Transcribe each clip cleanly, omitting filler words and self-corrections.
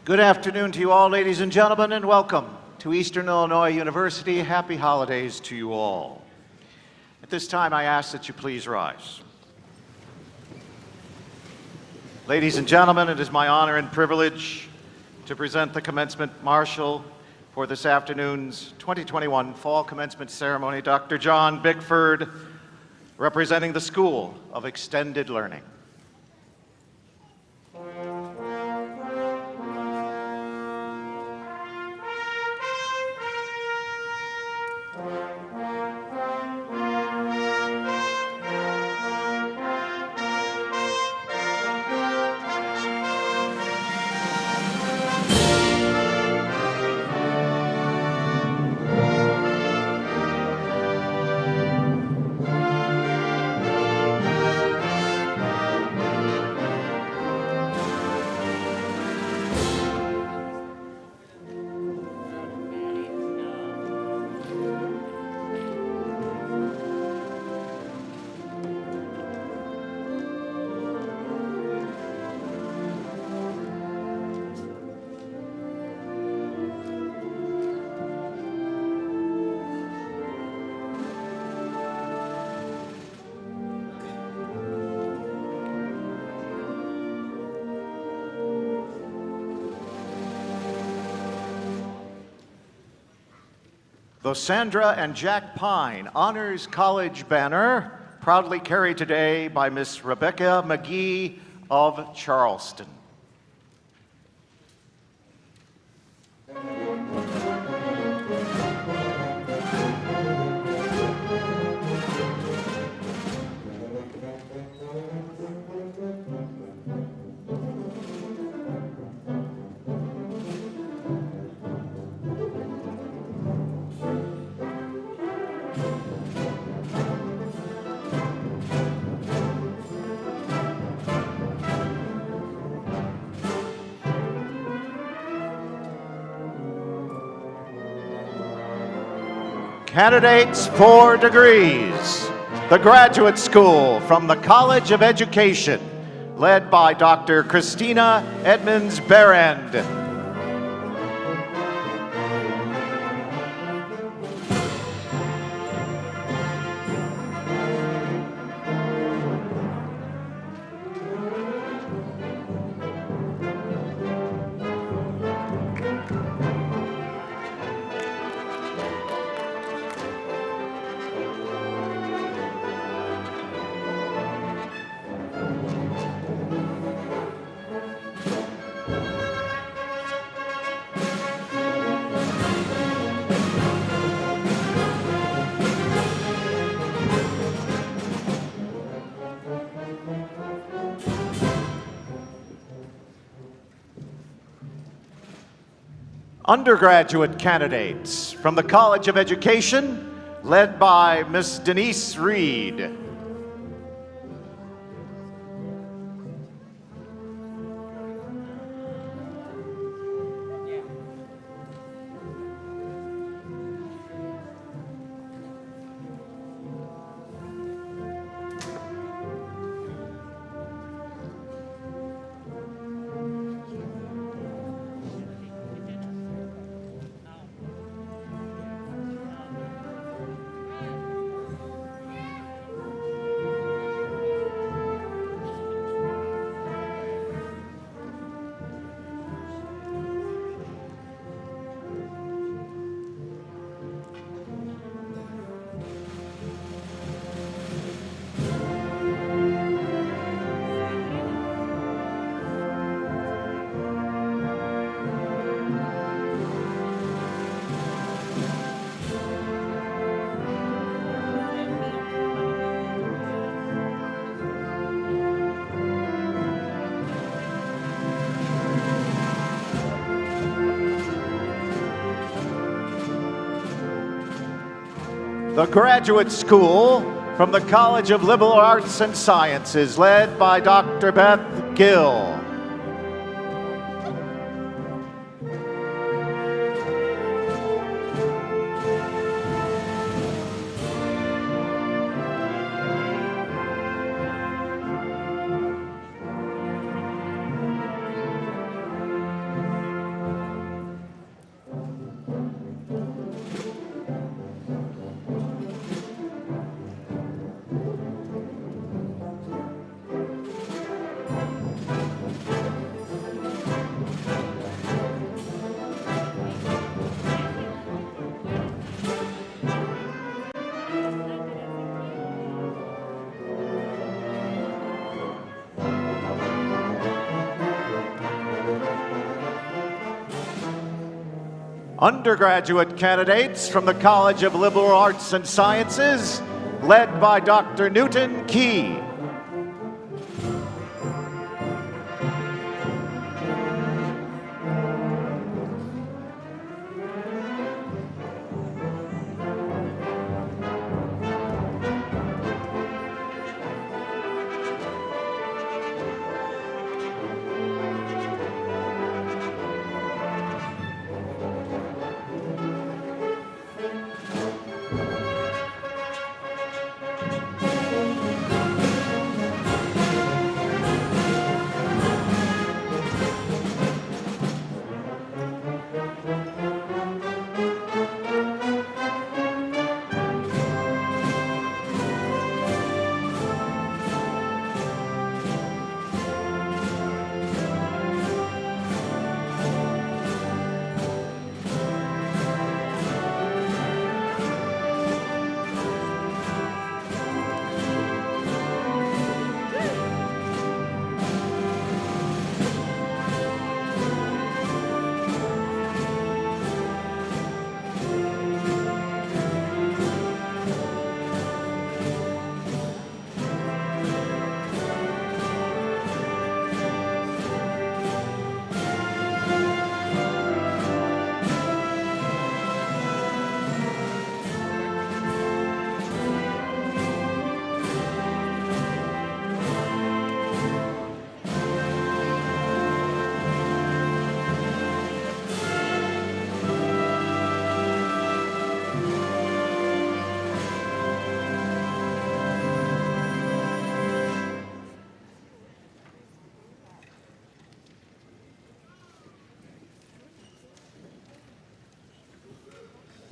Good afternoon to you all, ladies and gentlemen, and welcome to Eastern Illinois University. Happy holidays to you all. At this time, I ask that you please rise. Ladies and gentlemen, it is my honor and privilege to present the commencement marshal for this afternoon's 2021 Fall Commencement ceremony, Dr. John Bickford, representing the School of Extended Learning. The Sandra and Jack Pine Honors College banner, proudly carried today by Miss Rebecca McGee of Charleston. Candidates for degrees, the Graduate School from the College of Education, led by Dr. Christina Edmonds-Berend. Undergraduate candidates from the College of Education, led by Miss Denise Reed. The Graduate School from the College of Liberal Arts and Sciences, led by Dr. Beth Gill. undergraduate candidates from the College of Liberal Arts and Sciences, led by Dr. Newton Key.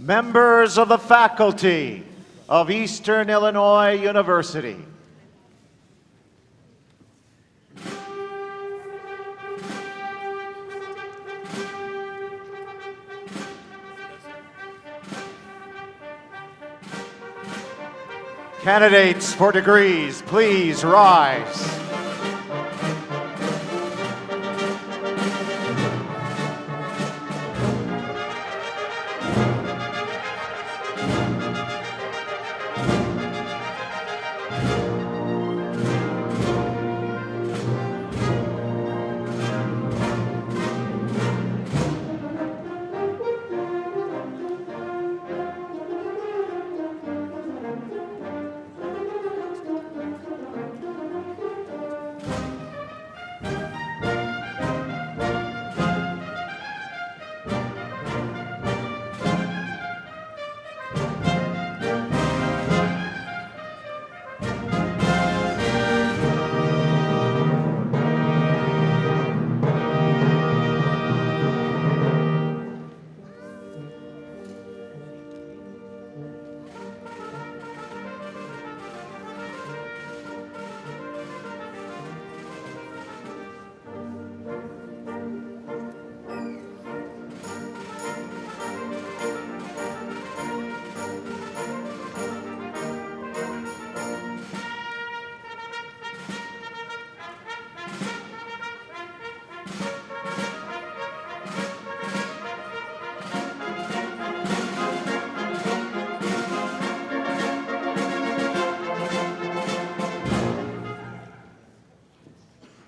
Members of the faculty of Eastern Illinois University. Candidates for degrees, please rise.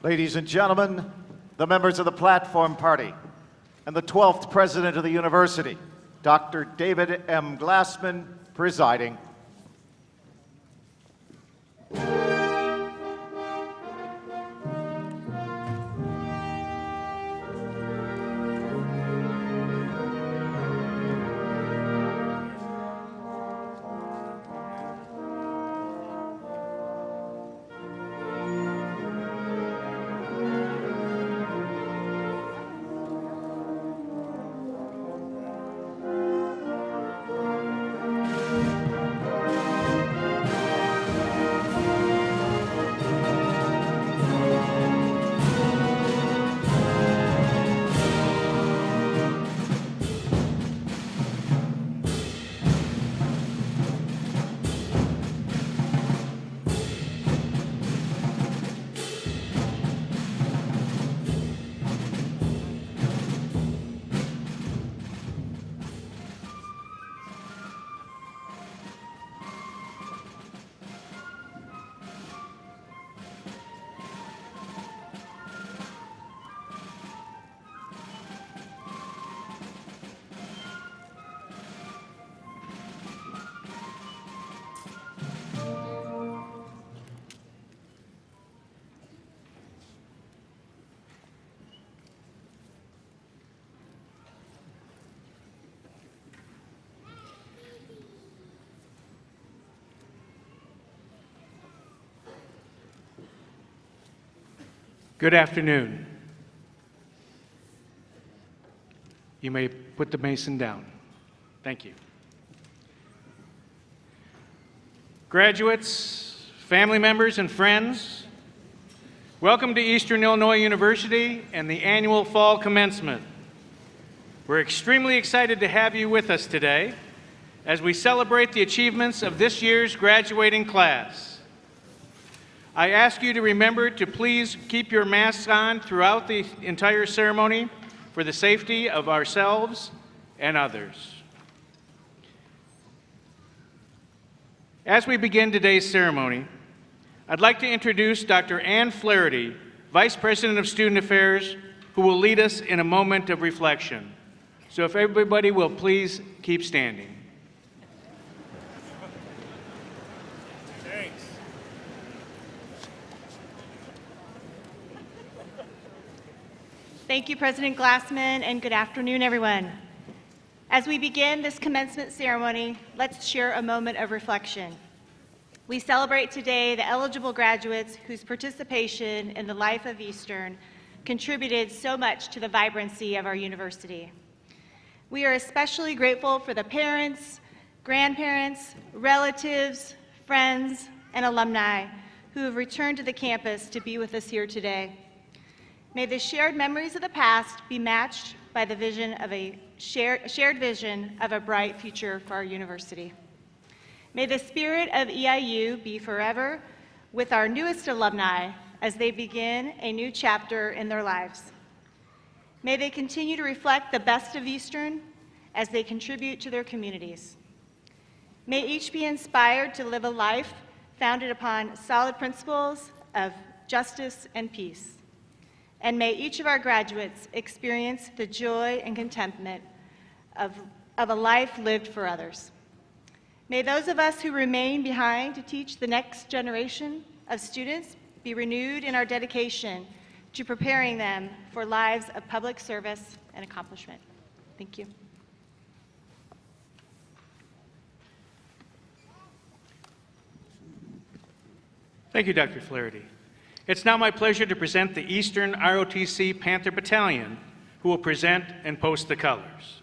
Ladies and gentlemen, the members of the Platform Party and the 12th President of the University, Dr. David M. Glassman, presiding. Good afternoon. You may put the mason down. Thank you. Graduates, family members, and friends, welcome to Eastern Illinois University and the annual Fall Commencement. We're extremely excited to have you with us today as we celebrate the achievements of this year's graduating class. I ask you to remember to please keep your masks on throughout the entire ceremony for the safety of ourselves and others. As we begin today's ceremony, I'd like to introduce Dr. Ann Flaherty, Vice President of Student Affairs, who will lead us in a moment of reflection. So if everybody will please keep standing. Thank you, President Glassman, and good afternoon, everyone. As we begin this commencement ceremony, let's share a moment of reflection. We celebrate today the eligible graduates whose participation in the life of Eastern contributed so much to the vibrancy of our university. We are especially grateful for the parents, grandparents, relatives, friends, and alumni who have returned to the campus to be with us here today. May the shared memories of the past be matched by the vision of a shared vision of a bright future for our university. May the spirit of EIU be forever with our newest alumni as they begin a new chapter in their lives. May they continue to reflect the best of Eastern as they contribute to their communities. May each be inspired to live a life founded upon solid principles of justice and peace. And may each of our graduates experience the joy and contentment of a life lived for others. May those of us who remain behind to teach the next generation of students be renewed in our dedication to preparing them for lives of public service and accomplishment. Thank you. Thank you, Dr. Flaherty. It's now my pleasure to present the Eastern ROTC Panther Battalion, who will present and post the colors.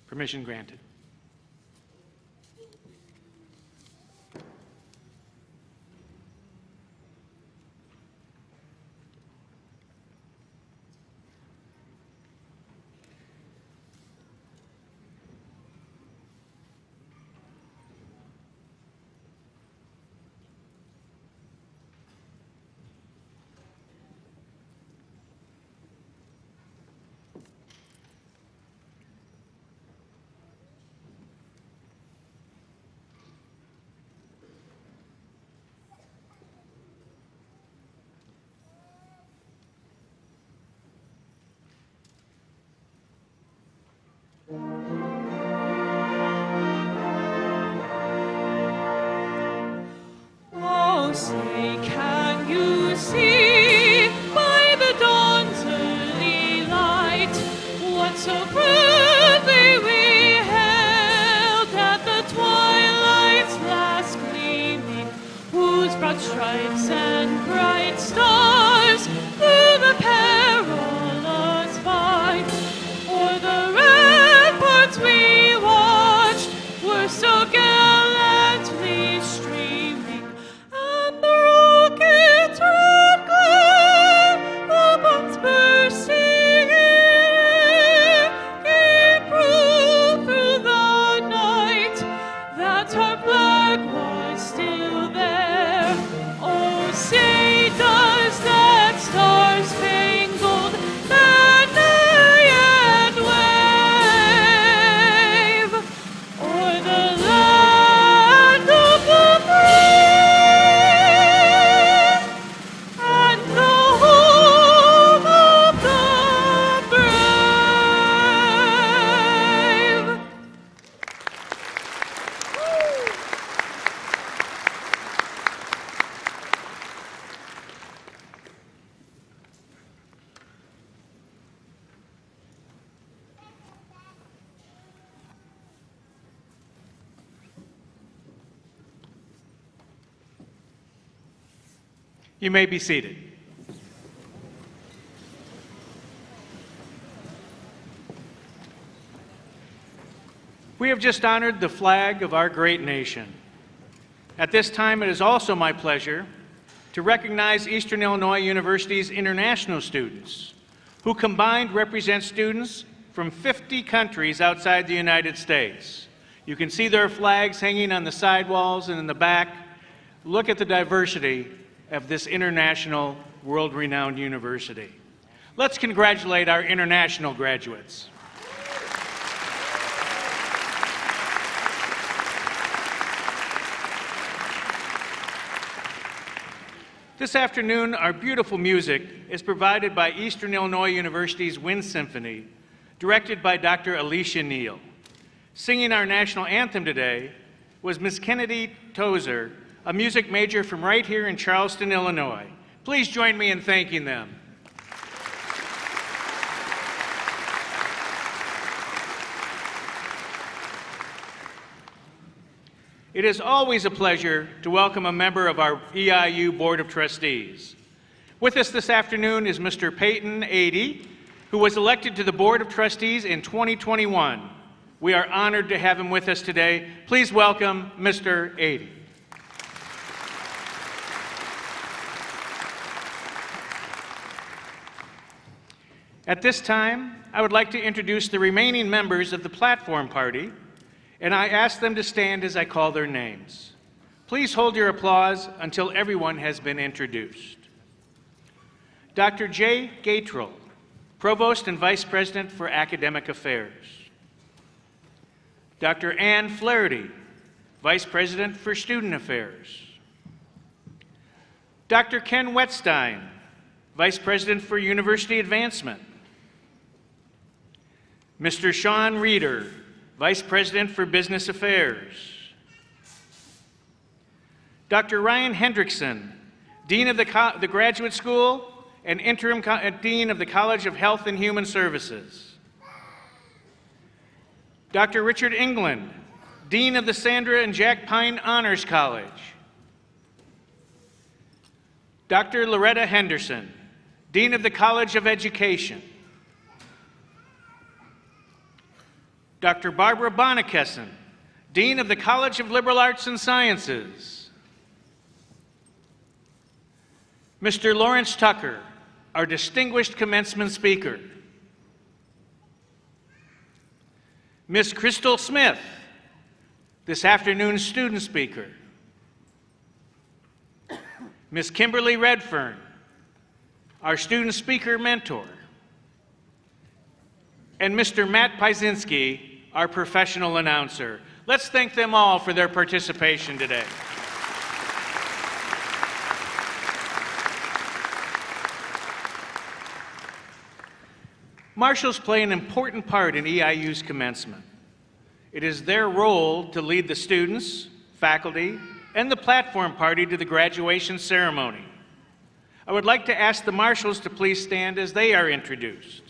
Permission granted. Oh, say, can you see by the dawn's early light what so proudly we held at the twilight's last gleaming, whose broad stripes and bright stars through the perilous fight o'er the ramparts we watched were so gallantly streaming, and the rockets' red glare, the bombs bursting in air, gave proof through the night that our flag was still there. Oh, say does that star You may be seated. We have just honored the flag of our great nation. At this time, it is also my pleasure to recognize Eastern Illinois University's international students, who combined represent students from 50 countries outside the United States. You can see their flags hanging on the sidewalls and in the back. Look at the diversity of this international, world-renowned university. Let's congratulate our international graduates. This afternoon, our beautiful music is provided by Eastern Illinois University's Wind Symphony, directed by Dr. Alicia Neal. Singing our national anthem today was Miss Kennedy Tozer, a music major from right here in Charleston, Illinois. Please join me in thanking them. It is always a pleasure to welcome a member of our EIU Board of Trustees. With us this afternoon is Mr. Peyton Adey, who was elected to the Board of Trustees in 2021. We are honored to have him with us today. Please welcome Mr. Adey. At this time, I would like to introduce the remaining members of the platform party, and I ask them to stand as I call their names. Please hold your applause until everyone has been introduced. Dr. Jay Gatrell, Provost and Vice President for Academic Affairs. Dr. Ann Flaherty, Vice President for Student Affairs. Dr. Ken Wettstein, Vice President for University Advancement. Mr. Sean Reeder, Vice President for Business Affairs. Dr. Ryan Hendrickson, Dean of the Graduate School and Interim Dean of the College of Health and Human Services. Dr. Richard England, Dean of the Sandra and Jack Pine Honors College. Dr. Loretta Henderson, Dean of the College of Education. Dr. Barbara Bonnekessen, Dean of the College of Liberal Arts and Sciences. Mr. Lawrence Tucker, our distinguished commencement speaker. Ms. Crystal Smith, this afternoon's student speaker. Ms. Kimberly Redfern, our student speaker mentor. And Mr. Matt Piesinski, our professional announcer. Let's thank them all for their participation today. Marshals play an important part in EIU's commencement. It is their role to lead the students, faculty, and the platform party to the graduation ceremony. I would like to ask the marshals to please stand as they are introduced.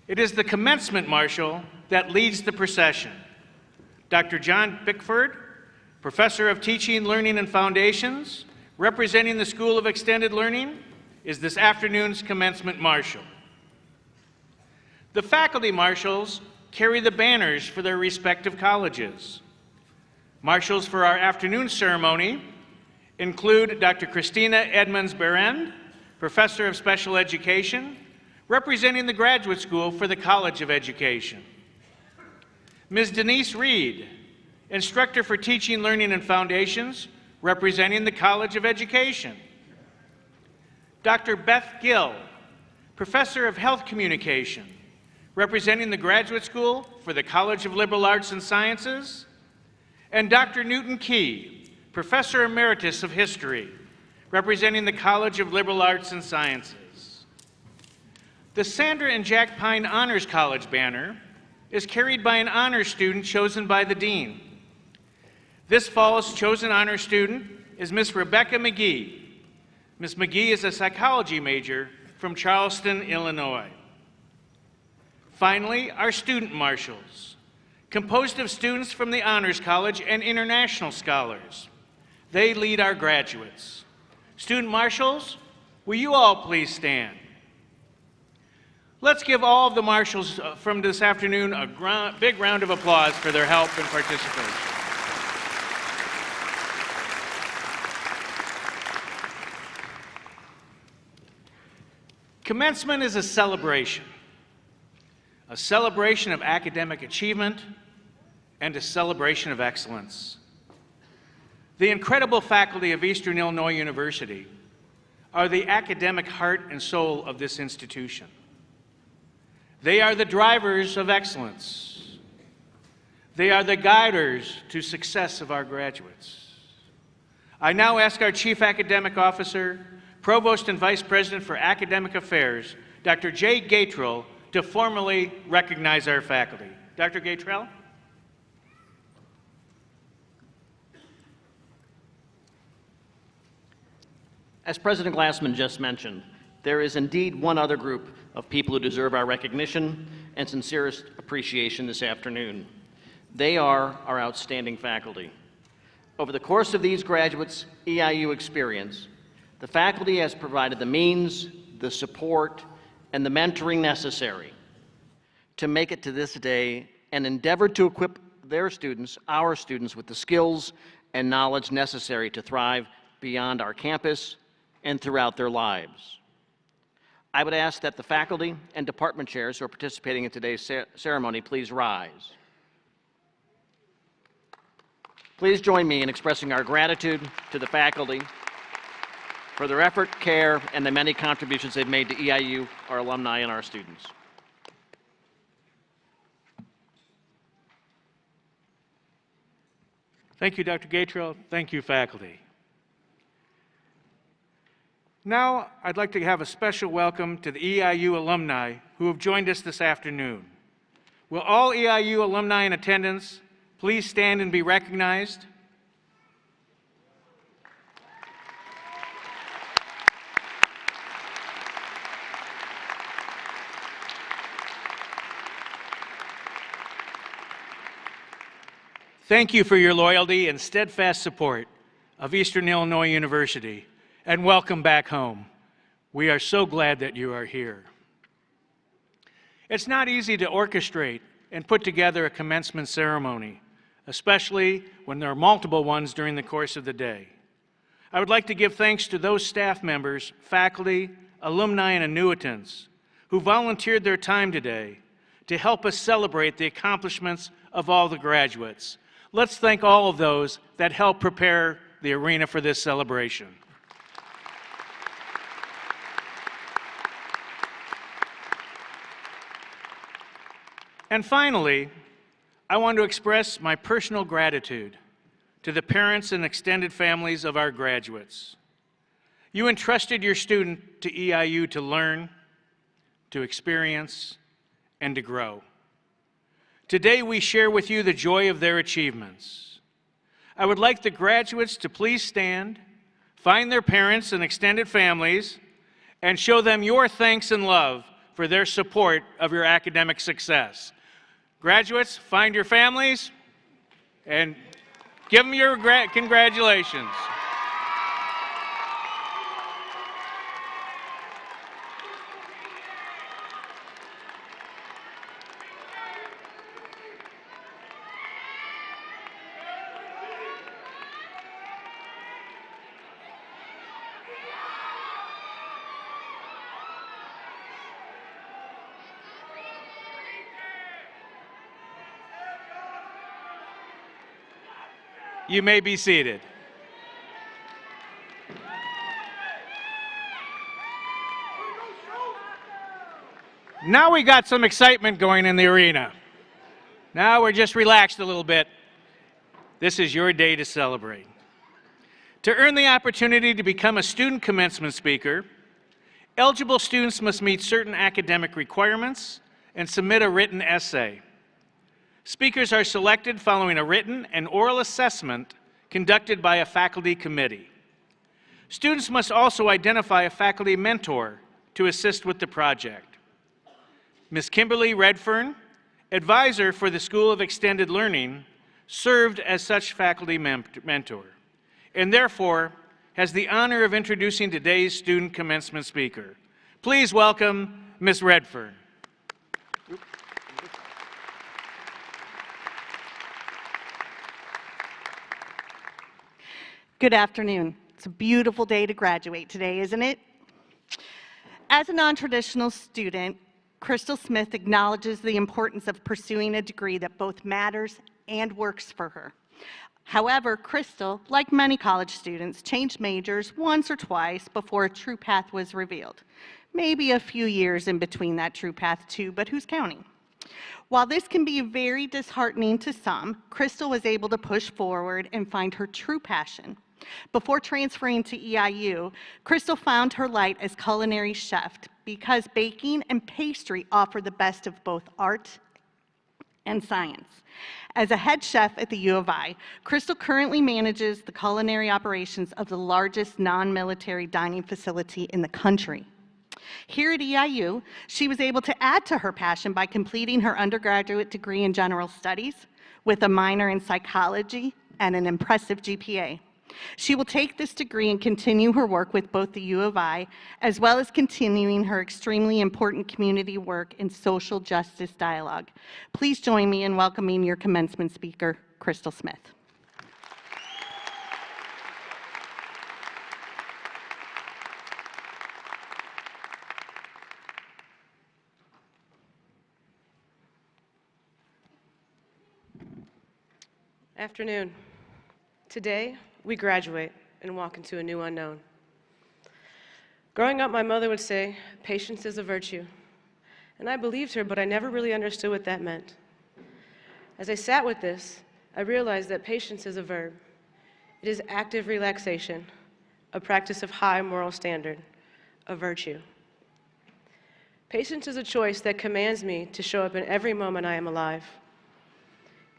It is the commencement marshal that leads the procession. Dr. John Bickford, Professor of Teaching, Learning, and Foundations, representing the School of Extended Learning, is this afternoon's commencement marshal. The faculty marshals carry the banners for their respective colleges. Marshals for our afternoon ceremony include Dr. Christina Edmonds-Berend, Professor of Special Education, representing the Graduate School for the College of Education. Ms. Denise Reed, Instructor for Teaching, Learning, and Foundations, representing the College of Education. Dr. Beth Gill, Professor of Health Communication, representing the Graduate School for the College of Liberal Arts and Sciences. And Dr. Newton Key, Professor Emeritus of History, representing the College of Liberal Arts and Sciences. The Sandra and Jack Pine Honors College banner is carried by an honor student chosen by the dean. This fall's chosen honor student is Miss Rebecca McGee. Miss McGee is a psychology major from Charleston, Illinois. Finally, our student marshals, composed of students from the Honors College and international scholars. They lead our graduates. Student marshals, will you all please stand? Let's give all of the marshals from this afternoon a big round of applause for their help and participation. Commencement is a celebration of academic achievement and a celebration of excellence. The incredible faculty of Eastern Illinois University are the academic heart and soul of this institution. They are the drivers of excellence. They are the guiders to success of our graduates. I now ask our Chief Academic Officer, Provost and Vice President for Academic Affairs, Dr. Jay Gatrell, to formally recognize our faculty. Dr. Gatrell? As President Glassman just mentioned, there is indeed one other group of people who deserve our recognition and sincerest appreciation this afternoon. They are our outstanding faculty. Over the course of these graduates' EIU experience, the faculty has provided the means, the support, and the mentoring necessary to make it to this day and endeavored to equip their students, our students, with the skills and knowledge necessary to thrive beyond our campus and throughout their lives. I would ask that the faculty and department chairs who are participating in today's ceremony please rise. Please join me in expressing our gratitude to the faculty for their effort, care, and the many contributions they've made to EIU, our alumni, and our students. Thank you, Dr. Gatrell. Thank you, faculty. Now, I'd like to have a special welcome to the EIU alumni who have joined us this afternoon. Will all EIU alumni in attendance please stand and be recognized? Thank you for your loyalty and steadfast support of Eastern Illinois University, and welcome back home. We are so glad that you are here. It's not easy to orchestrate and put together a commencement ceremony, especially when there are multiple ones during the course of the day. I would like to give thanks to those staff members, faculty, alumni, and annuitants who volunteered their time today to help us celebrate the accomplishments of all the graduates. Let's thank all of those that helped prepare the arena for this celebration. And finally, I want to express my personal gratitude to the parents and extended families of our graduates. You entrusted your student to EIU to learn, to experience, and to grow. Today, we share with you the joy of their achievements. I would like the graduates to please stand, find their parents and extended families, and show them your thanks and love for their support of your academic success. Graduates, find your families and give them your congratulations. You may be seated. Now we got some excitement going in the arena. Now we're just relaxed a little bit. This is your day to celebrate. To earn the opportunity to become a student commencement speaker, eligible students must meet certain academic requirements and submit a written essay. Speakers are selected following a written and oral assessment conducted by a faculty committee. Students must also identify a faculty mentor to assist with the project. Ms. Kimberly Redfern, advisor for the School of Extended Learning, served as such faculty mentor, and therefore has the honor of introducing today's student commencement speaker. Please welcome Ms. Redford. Good afternoon. It's a beautiful day to graduate today, isn't it? As a non-traditional student, Crystal Smith acknowledges the importance of pursuing a degree that both matters and works for her. However, Crystal, like many college students, changed majors once or twice before a true path was revealed. Maybe a few years in between that true path too, but who's counting? While this can be very disheartening to some, Crystal was able to push forward and find her true passion. Before transferring to EIU, Crystal found her light as culinary chef because baking and pastry offer the best of both art and science. As a head chef at the U of I, Crystal currently manages the culinary operations of the largest non-military dining facility in the country. Here at EIU, she was able to add to her passion by completing her undergraduate degree in general studies with a minor in psychology and an impressive GPA. She will take this degree and continue her work with both the U of I, as well as continuing her extremely important community work in social justice dialogue. Please join me in welcoming your commencement speaker, Crystal Smith. Afternoon. Today, we graduate and walk into a new unknown. Growing up, my mother would say, "Patience is a virtue." And I believed her, but I never really understood what that meant. As I sat with this, I realized that patience is a verb. It is active relaxation, a practice of high moral standard, a virtue. Patience is a choice that commands me to show up in every moment I am alive.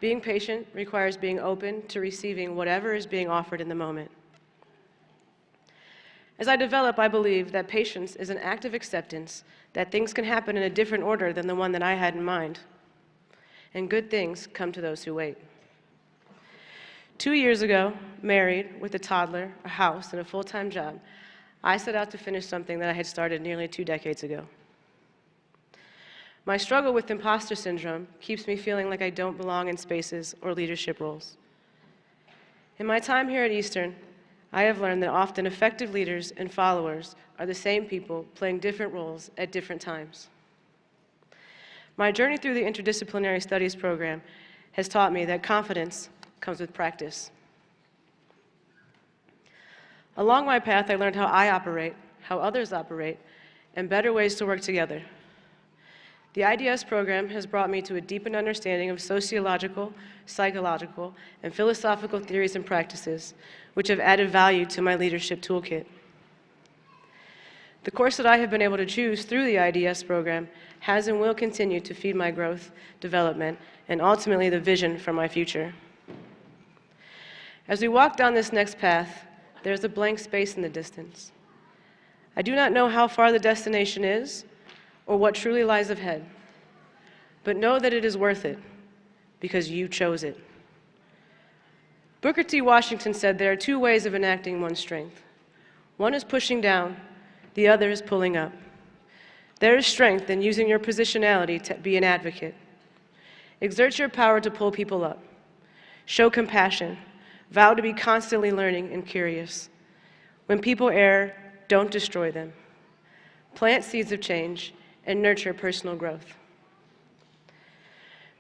Being patient requires being open to receiving whatever is being offered in the moment. As I develop, I believe that patience is an act of acceptance that things can happen in a different order than the one that I had in mind. And good things come to those who wait. 2 years ago, married, with a toddler, a house, and a full-time job, I set out to finish something that I had started nearly 2 decades ago. My struggle with imposter syndrome keeps me feeling like I don't belong in spaces or leadership roles. In my time here at Eastern, I have learned that often effective leaders and followers are the same people playing different roles at different times. My journey through the interdisciplinary studies program has taught me that confidence comes with practice. Along my path, I learned how I operate, how others operate, and better ways to work together. The IDS program has brought me to a deepened understanding of sociological, psychological, and philosophical theories and practices, which have added value to my leadership toolkit. The course that I have been able to choose through the IDS program has and will continue to feed my growth, development, and ultimately the vision for my future. As we walk down this next path, there's a blank space in the distance. I do not know how far the destination is, or what truly lies ahead. But know that it is worth it, because you chose it. Booker T. Washington said there are 2 ways of enacting one's strength. One is pushing down, the other is pulling up. There is strength in using your positionality to be an advocate. Exert your power to pull people up. Show compassion. Vow to be constantly learning and curious. When people err, don't destroy them. Plant seeds of change and nurture personal growth.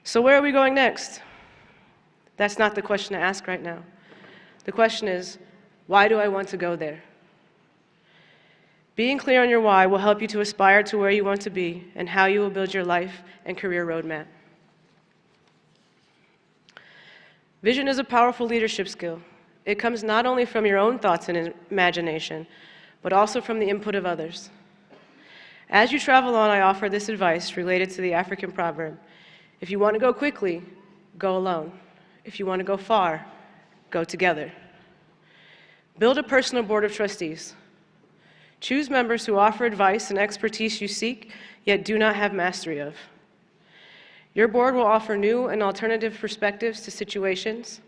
So where are we going next? That's not the question to ask right now. The question is, why do I want to go there? Being clear on your why will help you to aspire to where you want to be and how you will build your life and career roadmap. Vision is a powerful leadership skill. It comes not only from your own thoughts and imagination, but also from the input of others. As you travel on, I offer this advice related to the African proverb: if you want to go quickly, go alone. If you want to go far, go together. Build a personal board of trustees. Choose members who offer advice and expertise you seek, yet do not have mastery of. Your board will offer new and alternative perspectives to situations,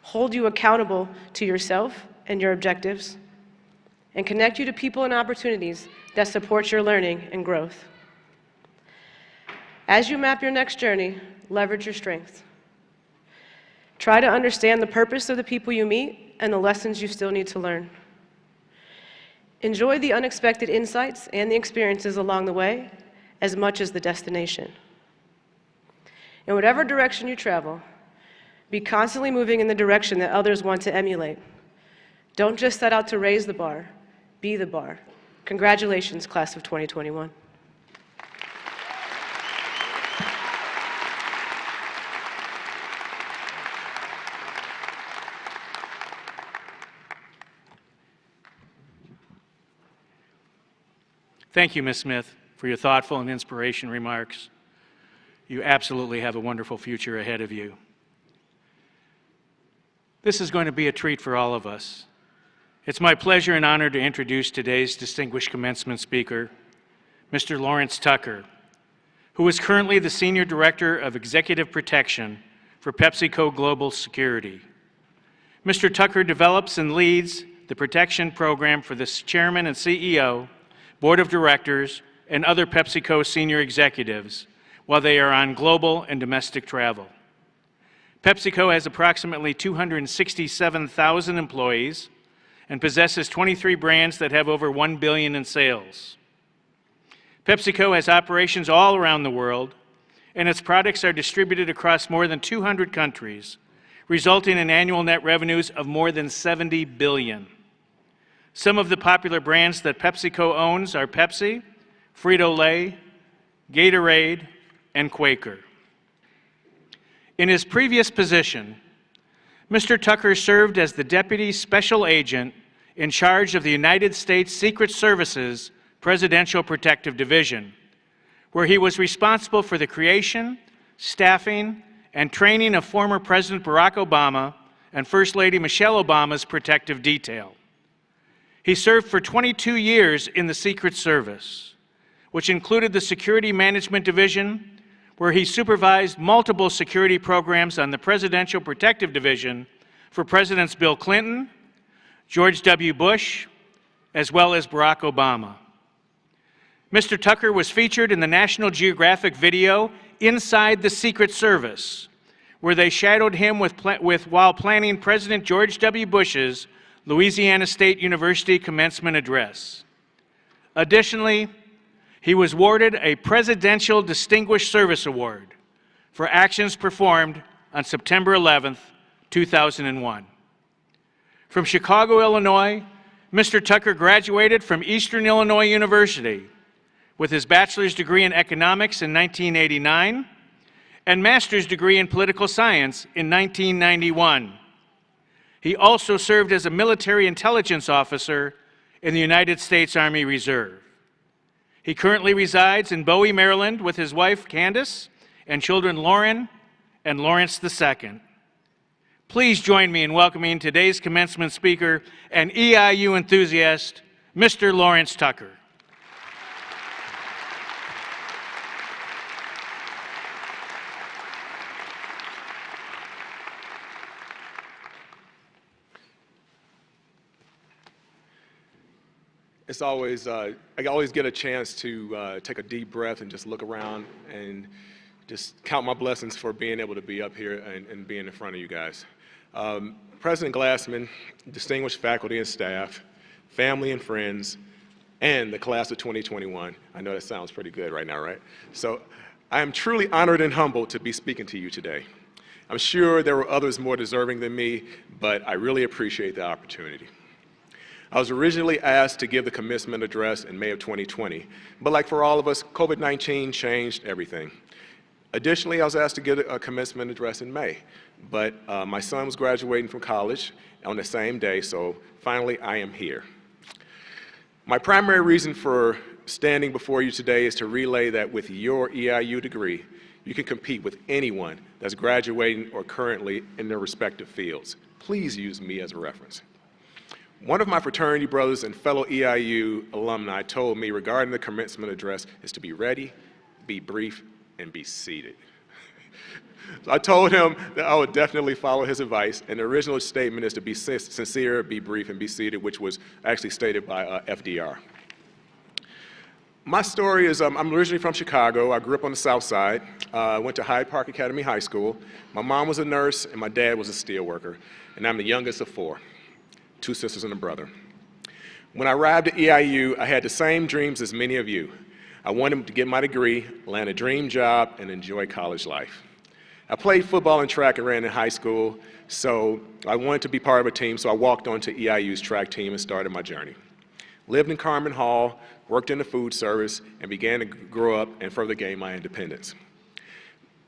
hold you accountable to yourself and your objectives, and connect you to people and opportunities that support your learning and growth. As you map your next journey, leverage your strengths. Try to understand the purpose of the people you meet and the lessons you still need to learn. Enjoy the unexpected insights and the experiences along the way as much as the destination. In whatever direction you travel, be constantly moving in the direction that others want to emulate. Don't just set out to raise the bar, be the bar. Congratulations, class of 2021. Thank you, Ms. Smith, for your thoughtful and inspiration remarks. You absolutely have a wonderful future ahead of you. This is going to be a treat for all of us. It's my pleasure and honor to introduce today's distinguished commencement speaker, Mr. Lawrence Tucker, who is currently the Senior Director of Executive Protection for PepsiCo Global Security. Mr. Tucker develops and leads the protection program for the Chairman and CEO, Board of Directors, and other PepsiCo senior executives while they are on global and domestic travel. PepsiCo has approximately 267,000 employees and possesses 23 brands that have over $1 billion in sales. PepsiCo has operations all around the world, and its products are distributed across more than 200 countries, resulting in annual net revenues of more than $70 billion. Some of the popular brands that PepsiCo owns are Pepsi, Frito-Lay, Gatorade, and Quaker. In his previous position, Mr. Tucker served as the Deputy Special Agent in charge of the United States Secret Service's Presidential Protective Division, where he was responsible for the creation, staffing, and training of former President Barack Obama and First Lady Michelle Obama's protective detail. He served for 22 years in the Secret Service, which included the Security Management Division, where he supervised multiple security programs on the Presidential Protective Division for Presidents Bill Clinton, George W. Bush, as well as Barack Obama. Mr. Tucker was featured in the National Geographic video Inside the Secret Service, where they shadowed him while planning President George W. Bush's Louisiana State University commencement address. Additionally, he was awarded a Presidential Distinguished Service Award for actions performed on September 11, 2001. From Chicago, Illinois, Mr. Tucker graduated from Eastern Illinois University with his bachelor's degree in economics in 1989 and master's degree in political science in 1991. He also served as a military intelligence officer in the United States Army Reserve. He currently resides in Bowie, Maryland with his wife, Candace, and children Lauren and Lawrence II. Please join me in welcoming today's commencement speaker and EIU enthusiast, Mr. Lawrence Tucker. It's always, I always get a chance to take a deep breath and just look around and just count my blessings for being able to be up here and being in front of you guys. President Glassman, distinguished faculty and staff, family and friends, and the class of 2021. I know that sounds pretty good right now, right? So I am truly honored and humbled to be speaking to you today. I'm sure there were others more deserving than me, but I really appreciate the opportunity. I was originally asked to give the commencement address in May of 2020, but like for all of us, COVID-19 changed everything. Additionally, I was asked to give a commencement address in May, but my son was graduating from college on the same day, so finally I am here. My primary reason for standing before you today is to relay that with your EIU degree, you can compete with anyone that's graduating or currently in their respective fields. Please use me as a reference. One of my fraternity brothers and fellow EIU alumni told me regarding the commencement address is to be ready, be brief, and be seated. So I told him that I would definitely follow his advice, and the original statement is to be sincere, be brief, and be seated, which was actually stated by FDR. My story is, I'm originally from Chicago. I grew up on the South Side. I went to Hyde Park Academy High School. My mom was a nurse, and my dad was a steel worker, and I'm the youngest of 4, 2 sisters and a brother. When I arrived at EIU, I had the same dreams as many of you. I wanted to get my degree, land a dream job, and enjoy college life. I played football and track and ran in high school, so I wanted to be part of a team, so I walked onto EIU's track team and started my journey. Lived in Carmen Hall, worked in the food service, and began to grow up and further gain my independence.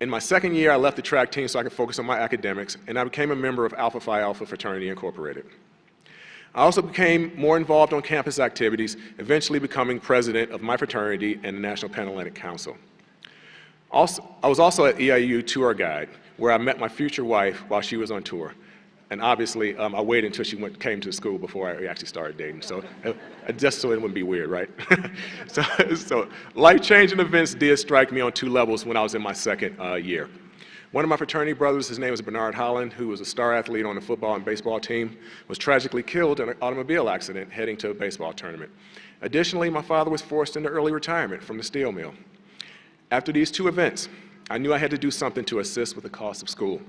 In my second year, I left the track team so I could focus on my academics, and I became a member of Alpha Phi Alpha Fraternity Incorporated. I also became more involved on campus activities, eventually becoming president of my fraternity and the National Panhellenic Council. I was also at EIU tour guide, where I met my future wife while she was on tour. And obviously, I waited until she came to the school before I actually started dating, so just so it wouldn't be weird, right? so life-changing events did strike me on 2 levels when I was in my second year. One of my fraternity brothers, his name is Bernard Holland, who was a star athlete on the football and baseball team, was tragically killed in an automobile accident heading to a baseball tournament. Additionally, my father was forced into early retirement from the steel mill. After these 2 events, I knew I had to do something to assist with the cost of school.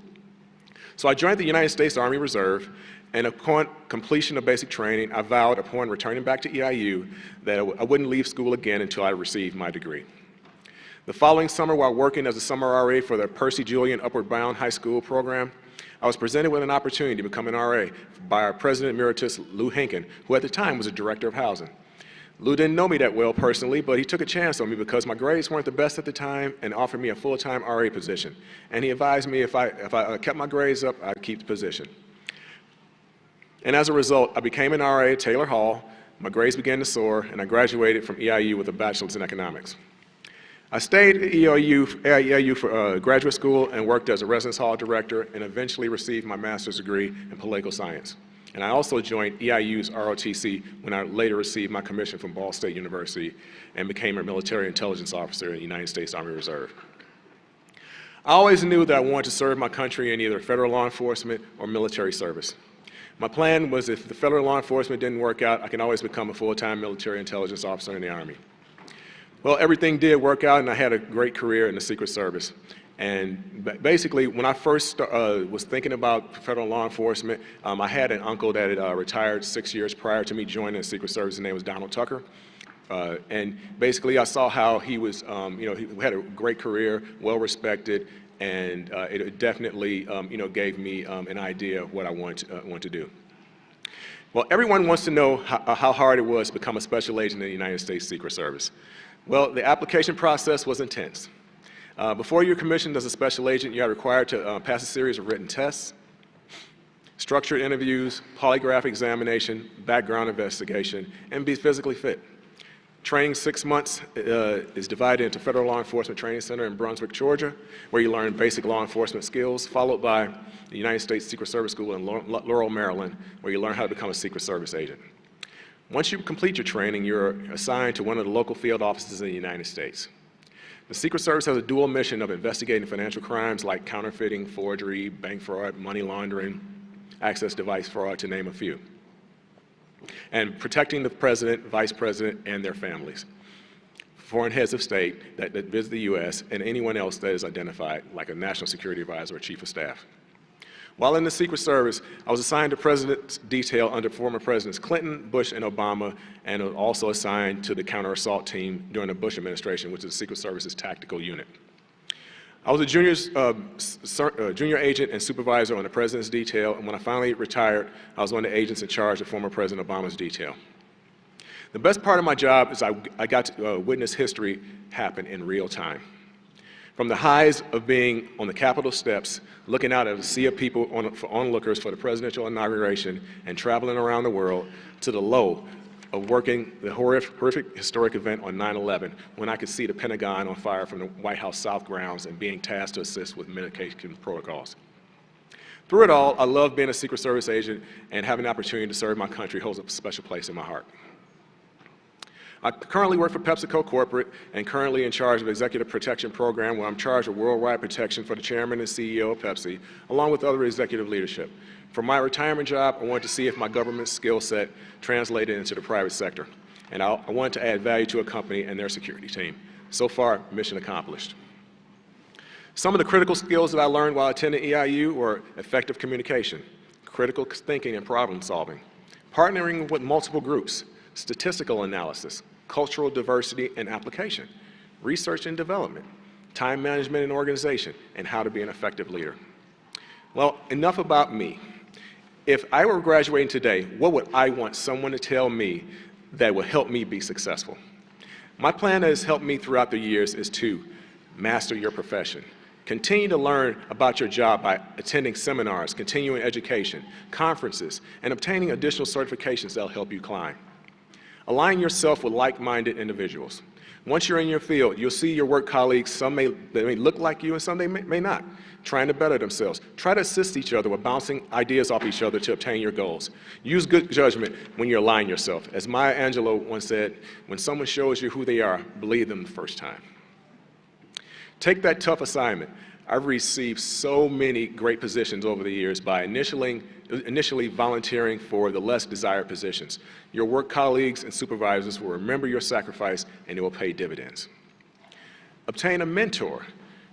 So I joined the United States Army Reserve, and upon completion of basic training, I vowed upon returning back to EIU that I wouldn't leave school again until I received my degree. The following summer, while working as a summer RA for the Percy Julian Upward Bound High School program, I was presented with an opportunity to become an RA by our President Emeritus, Lou Henkin, who at the time was a director of housing. Lou didn't know me that well personally, but he took a chance on me because my grades weren't the best at the time and offered me a full-time RA position. And he advised me if I kept my grades up, I'd keep the position. And as a result, I became an RA at Taylor Hall, my grades began to soar, and I graduated from EIU with a bachelor's in economics. I stayed at EIU for graduate school and worked as a residence hall director and eventually received my master's degree in political science. And I also joined EIU's ROTC when I later received my commission from Ball State University and became a military intelligence officer in the United States Army Reserve. I always knew that I wanted to serve my country in either federal law enforcement or military service. My plan was if the federal law enforcement didn't work out, I can always become a full-time military intelligence officer in the Army. Well, everything did work out, and I had a great career in the Secret Service. And basically, when I first was thinking about federal law enforcement, I had an uncle that had retired 6 years prior to me joining the Secret Service. His name was Donald Tucker. And basically, I saw how he was, he had a great career, well respected, and it definitely, gave me an idea of what I want to do. Well, everyone wants to know how hard it was to become a special agent in the United States Secret Service. Well, the application process was intense. Before you're commissioned as a special agent, you are required to pass a series of written tests, structured interviews, polygraph examination, background investigation, and be physically fit. Training 6 months is divided into Federal Law Enforcement Training Center in Brunswick, Georgia, where you learn basic law enforcement skills, followed by the United States Secret Service School in Laurel, Maryland, where you learn how to become a Secret Service agent. Once you complete your training, you're assigned to one of the local field offices in the United States. The Secret Service has a dual mission of investigating financial crimes like counterfeiting, forgery, bank fraud, money laundering, access device fraud, to name a few, and protecting the President, Vice President, and their families, foreign heads of state that visit the U.S., and anyone else that is identified, like a National Security Advisor or Chief of Staff. While in the Secret Service, I was assigned to President's detail under former Presidents Clinton, Bush, and Obama, and was also assigned to the counter-assault team during the Bush administration, which is the Secret Service's tactical unit. I was a junior agent and supervisor on the President's detail, and when I finally retired, I was one of the agents in charge of former President Obama's detail. The best part of my job is I got to witness history happen in real time. From the highs of being on the Capitol steps, looking out at a sea of people onlookers for the presidential inauguration and traveling around the world, to the low of working the horrific historic event on 9/11, when I could see the Pentagon on fire from the White House South grounds and being tasked to assist with mitigation protocols. Through it all, I love being a Secret Service agent, and having the opportunity to serve my country holds a special place in my heart. I currently work for PepsiCo Corporate and currently in charge of Executive Protection Program, where I'm charged with worldwide protection for the chairman and CEO of Pepsi, along with other executive leadership. For my retirement job, I wanted to see if my government skill set translated into the private sector. And I wanted to add value to a company and their security team. So far, mission accomplished. Some of the critical skills that I learned while attending EIU were effective communication, critical thinking and problem solving, partnering with multiple groups, statistical analysis, cultural diversity and application, research and development, time management and organization, and how to be an effective leader. Well, enough about me. If I were graduating today, what would I want someone to tell me that would help me be successful? My plan that has helped me throughout the years is to master your profession. Continue to learn about your job by attending seminars, continuing education, conferences, and obtaining additional certifications that will help you climb. Align yourself with like-minded individuals. Once you're in your field, you'll see your work colleagues, some may look like you and some they may not, trying to better themselves. Try to assist each other with bouncing ideas off each other to obtain your goals. Use good judgment when you align yourself. As Maya Angelou once said, when someone shows you who they are, believe them the first time. Take that tough assignment. I've received so many great positions over the years by initially volunteering for the less desired positions. Your work colleagues and supervisors will remember your sacrifice and it will pay dividends. Obtain a mentor.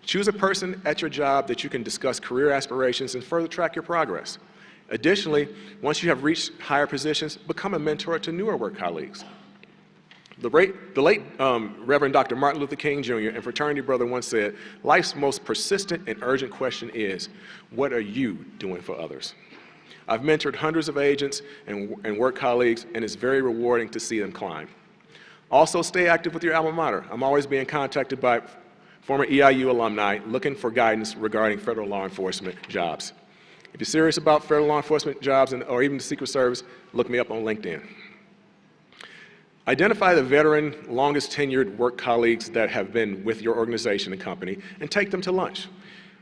Choose a person at your job that you can discuss career aspirations and further track your progress. Additionally, once you have reached higher positions, become a mentor to newer work colleagues. The late Reverend Dr. Martin Luther King Jr. and fraternity brother once said, life's most persistent and urgent question is, what are you doing for others? I've mentored hundreds of agents and work colleagues, and it's very rewarding to see them climb. Also, stay active with your alma mater. I'm always being contacted by former EIU alumni looking for guidance regarding federal law enforcement jobs. If you're serious about federal law enforcement jobs or even the Secret Service, look me up on LinkedIn. Identify the veteran, longest tenured work colleagues that have been with your organization and company and take them to lunch.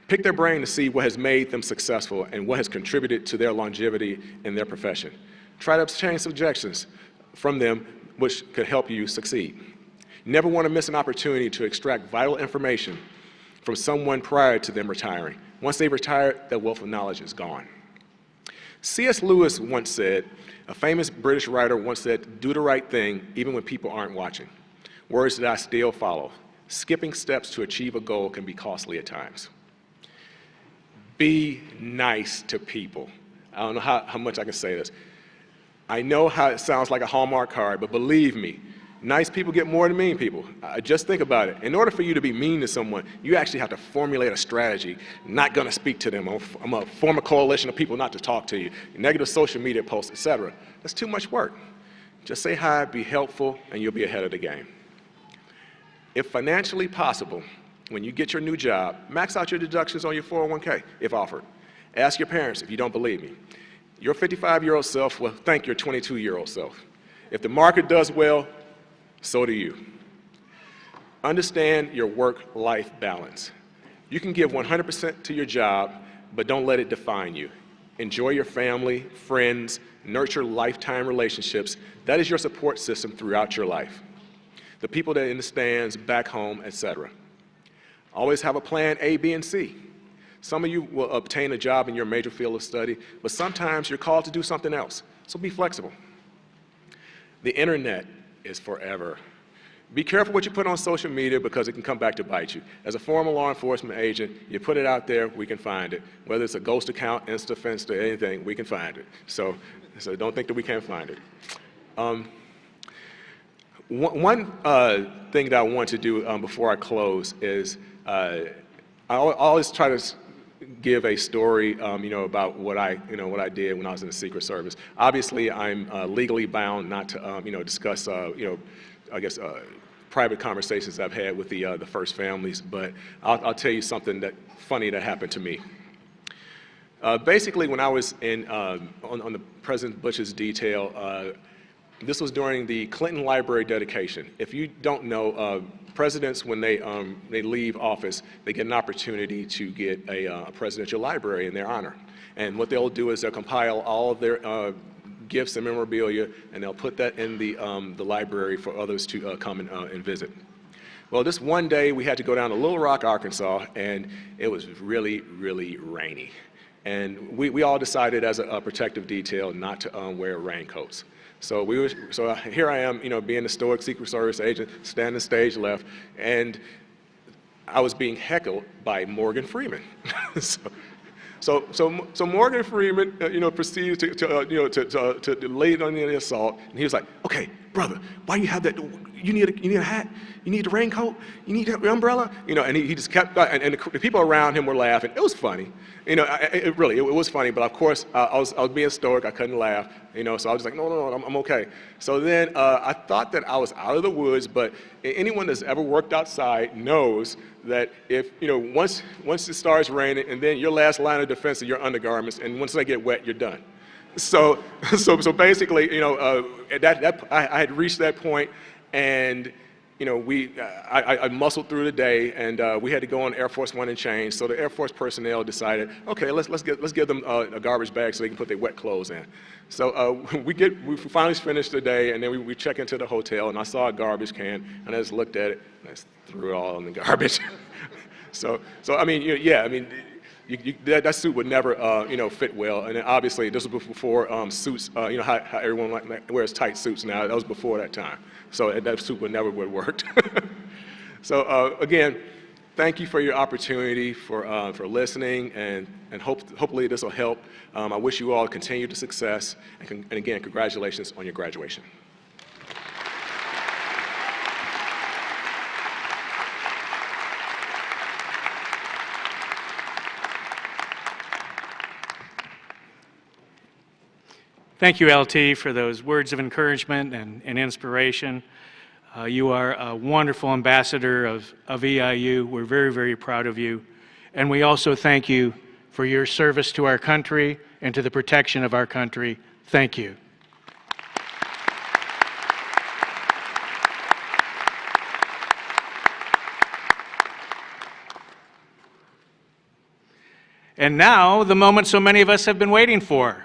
Pick their brain to see what has made them successful and what has contributed to their longevity in their profession. Try to obtain suggestions from them which could help you succeed. You never want to miss an opportunity to extract vital information from someone prior to them retiring. Once they retire, their wealth of knowledge is gone. C.S. Lewis once said, a famous British writer once said, do the right thing even when people aren't watching. Words that I still follow. Skipping steps to achieve a goal can be costly at times. Be nice to people. I don't know how much I can say this. I know how it sounds like a Hallmark card, but believe me, nice people get more than mean people. Just think about it. In order for you to be mean to someone, you actually have to formulate a strategy. Not going to speak to them. I'm going to form a coalition of people not to talk to you. Negative social media posts, etc. That's too much work. Just say hi, be helpful, and you'll be ahead of the game. If financially possible, when you get your new job, max out your deductions on your 401k, if offered. Ask your parents if you don't believe me. Your 55-year-old self will thank your 22-year-old self. If the market does well, so do you. Understand your work-life balance. You can give 100% to your job, but don't let it define you. Enjoy your family, friends, nurture lifetime relationships. That is your support system throughout your life. The people that are in the stands, back home, etc. Always have a plan A, B, and C. Some of you will obtain a job in your major field of study, but sometimes you're called to do something else, so be flexible. The internet is forever. Be careful what you put on social media because it can come back to bite you. As a former law enforcement agent, you put it out there, we can find it. Whether it's a ghost account, Insta, Finsta, anything, we can find it. So don't think that we can't find it. One thing that I want to do before I close is I always try to give a story, about what I did when I was in the Secret Service. Obviously, I'm legally bound not to, discuss, private conversations I've had with the first families. But I'll tell you something funny that happened to me. Basically, when I was on the President Bush's detail, this was during the Clinton Library dedication. If you don't know, presidents, when they leave office, they get an opportunity to get a presidential library in their honor. And what they'll do is they'll compile all of gifts and memorabilia, and they'll put that in the library for others to come and visit. Well, this one day we had to go down to Little Rock, Arkansas, and it was really, really rainy. And we all decided as a protective detail not to wear raincoats. So here I am, being the stoic Secret Service agent, standing stage left, and I was being heckled by Morgan Freeman. So Morgan Freeman, proceeds to lay it on the assault, and he was like, "Okay, brother, why you have that? You need a hat. You need the raincoat. You need the umbrella. And he just kept, and the people around him were laughing. It was funny. It was funny. But of course, I was being stoic. I couldn't laugh. So I was just like, no, I'm okay. So then I thought that I was out of the woods. But anyone that's ever worked outside knows that if once it starts raining, and then your last line of defense is your undergarments, and once they get wet, you're done. So basically, I had reached that point, and I muscled through the day, and we had to go on Air Force One and change. So the Air Force personnel decided, okay, let's give them a garbage bag so they can put their wet clothes in. So we finally finished the day, and then we check into the hotel, and I saw a garbage can, and I just looked at it, and I just threw it all in the garbage. So I mean, that suit would never, fit well. And then obviously, this was before suits, how everyone wears tight suits now. That was before that time. So that suit would never have worked. So again, thank you for your opportunity, for listening, and hopefully this will help. I wish you all continued success, and again, congratulations on your graduation. Thank you, LT, for those words of encouragement and inspiration. You are a wonderful ambassador of EIU. We're very, very proud of you. And we also thank you for your service to our country and to the protection of our country. Thank you. And now, the moment so many of us have been waiting for.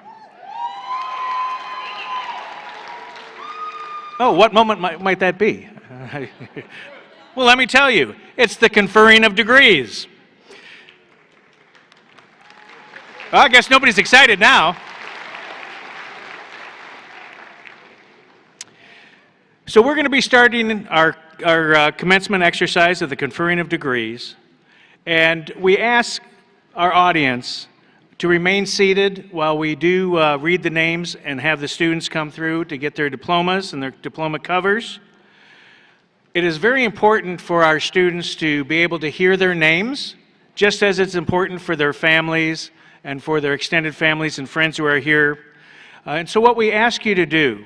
Oh, what moment might that be? Well, let me tell you, it's the conferring of degrees. Well, I guess nobody's excited now. So we're going to be starting our commencement exercise of the conferring of degrees, and we ask our audience to remain seated while we do read the names and have the students come through to get their diplomas and their diploma covers. It is very important for our students to be able to hear their names, just as it's important for their families and for their extended families and friends who are here. And so what we ask you to do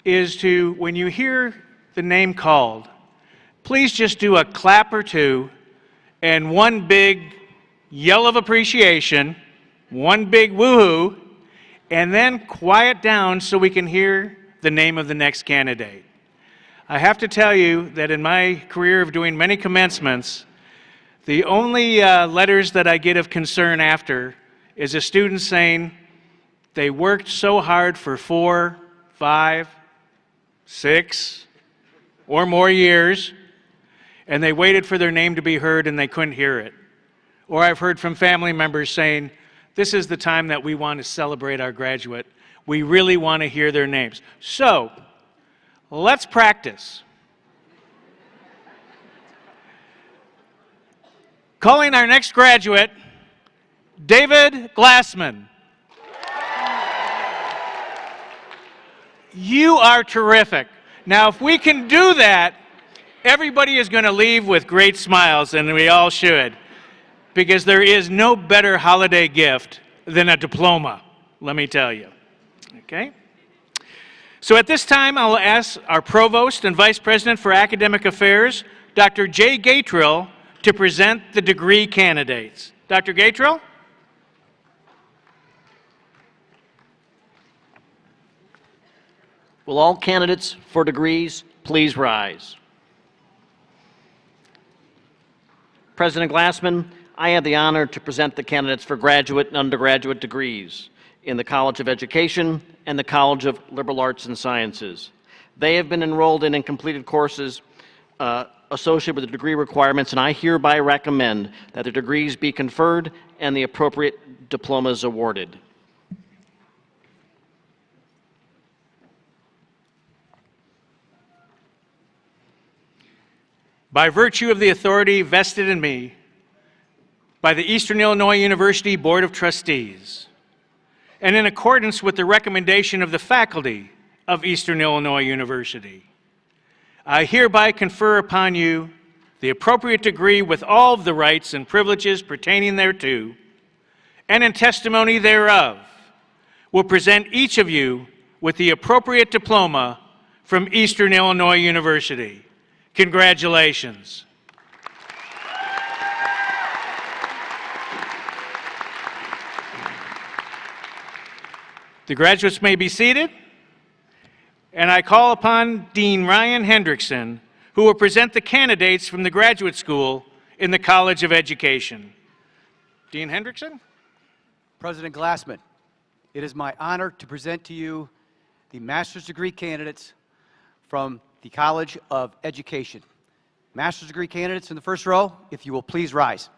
is to, when you hear the name called, please just do a clap or two and one big yell of appreciation, one big woohoo, and then quiet down so we can hear the name of the next candidate. I have to tell you that in my career of doing many commencements, the only letters that I get of concern after is a student saying they worked so hard for 4, 5, 6, or more years, and they waited for their name to be heard and they couldn't hear it. Or I've heard from family members saying, this is the time that we want to celebrate our graduate. We really want to hear their names. So, let's practice. Calling our next graduate, David Glassman. You are terrific. Now, if we can do that, everybody is going to leave with great smiles, and we all should. Because there is no better holiday gift than a diploma, let me tell you. Okay? So at this time, I'll ask our Provost and Vice President for Academic Affairs, Dr. Jay Gatrill, to present the degree candidates. Dr. Gatrill? Will all candidates for degrees please rise? President Glassman, I have the honor to present the candidates for graduate and undergraduate degrees. in the College of Education and the College of Liberal Arts and Sciences. They have been enrolled in and completed courses associated with the degree requirements, and I hereby recommend that the degrees be conferred and the appropriate diplomas awarded. By virtue of the authority vested in me by the Eastern Illinois University Board of Trustees, and in accordance with the recommendation of the faculty of Eastern Illinois University, I hereby confer upon you the appropriate degree with all of the rights and privileges pertaining thereto, and in testimony thereof will present each of you with the appropriate diploma from Eastern Illinois University. Congratulations. The graduates may be seated, and I call upon Dean Ryan Hendrickson, who will present the candidates from the graduate school in the College of Education. Dean Hendrickson? President Glassman, it is my honor to present to you the master's degree candidates from the College of Education. Master's degree candidates in the first row, if you will please rise.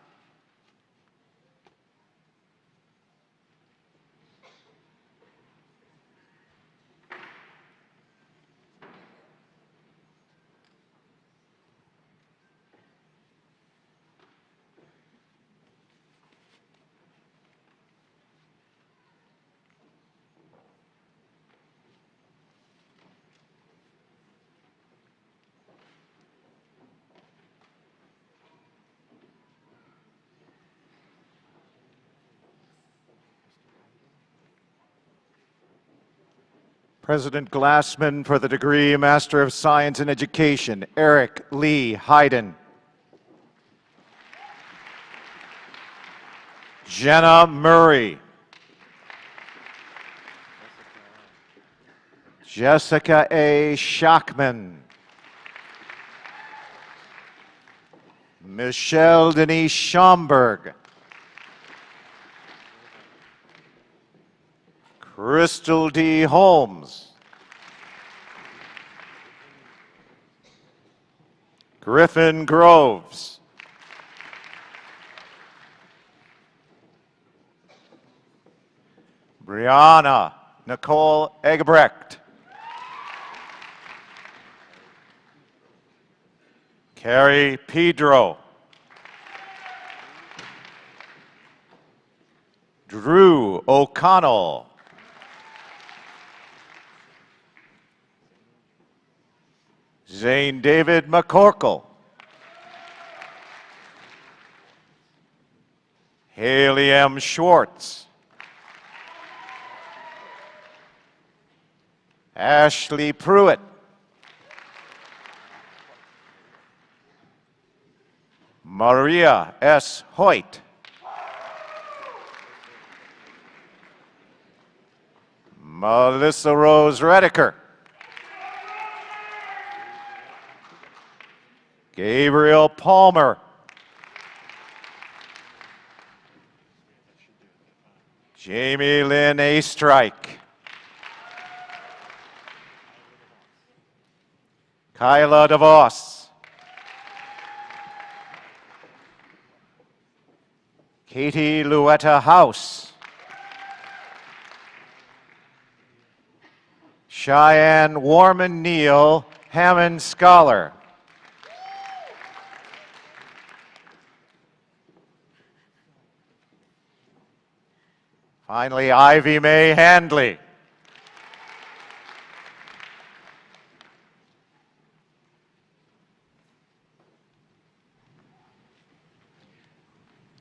President Glassman for the degree Master of Science in Education, Eric Lee Hayden. Jenna Murray. Jessica A. Schachman. Michelle Denise Schomburg. Crystal D. Holmes. Griffin Groves. Brianna Nicole Egbrecht. Carrie Pedro. Drew O'Connell. Zane David McCorkle. Haley M. Schwartz. Ashley Pruitt. Maria S. Hoyt. Melissa Rose Rediker. Gabriel Palmer. Jamie Lynn A. Strike. Kyla DeVos. Katie Luetta House. Cheyenne Warman Neal, Hammond Scholar. Finally, Ivy Mae Handley.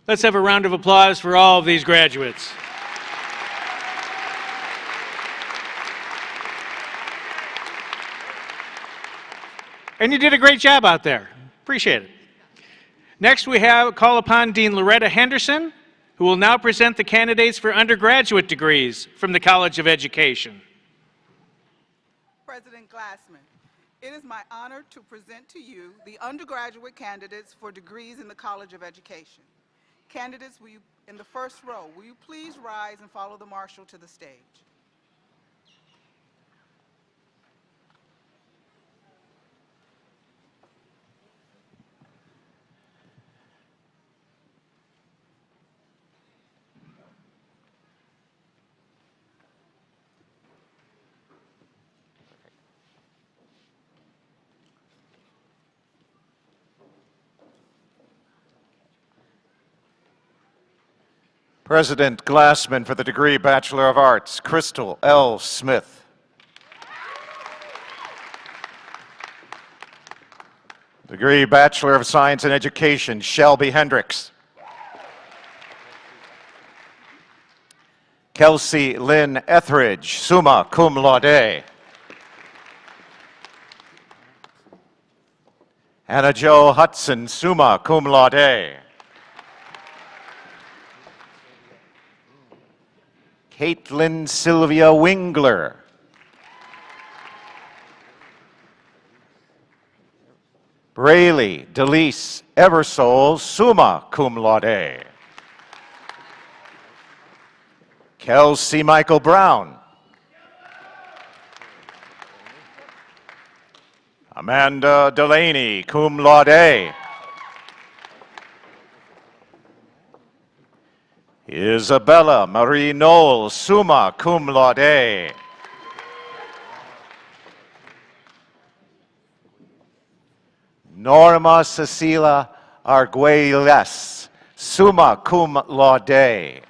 Let's have a round of applause for all of these graduates. And you did a great job out there. Appreciate it. Next, we call upon Dean Loretta Henderson, who will now present the candidates for undergraduate degrees from the College of Education. President Glassman, it is my honor to present to you the undergraduate candidates for degrees in the College of Education. Candidates, will you in the first row. Will you please rise and follow the marshal to the stage? President Glassman for the degree Bachelor of Arts, Crystal L. Smith. Degree Bachelor of Science in Education, Shelby Hendricks. Kelsey Lynn Etheridge, summa cum laude. Anna Jo Hudson, summa cum laude. Caitlin Sylvia Wingler. Braylee Delise Eversole, summa cum laude. Kelsey Michael Brown. Amanda Delaney, cum laude. Isabella Marie Knoll, summa cum laude. Norma Cecilia Arguelles, summa cum laude.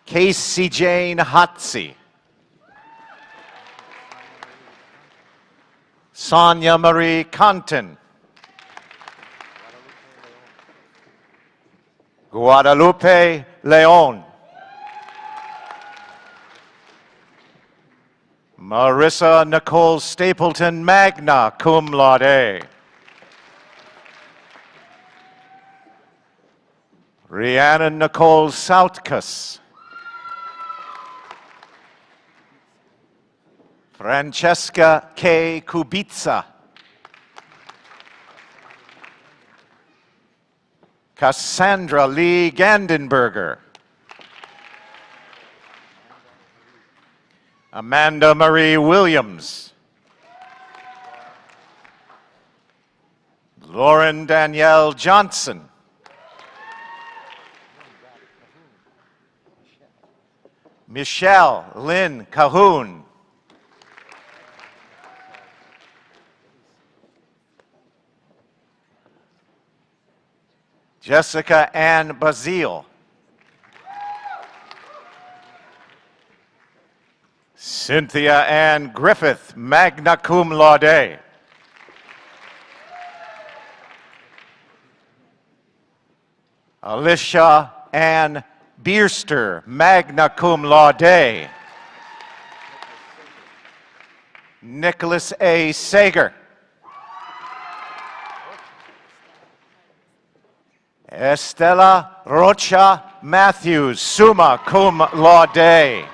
Casey Jane Hotsey. Sonia Marie Compton. Guadalupe Leon. Marissa Nicole Stapleton, magna cum laude. Rhiannon Nicole Sautkas. Francesca K. Kubica. Cassandra Lee Gandenberger. Amanda Marie Williams. Lauren Danielle Johnson. Michelle Lynn Cahoon. Jessica Ann Bazile. Cynthia Ann Griffith, magna cum laude. Alicia Ann Bierster, magna cum laude. Nicholas A. Sager. Estela Rocha Matthews, summa cum laude.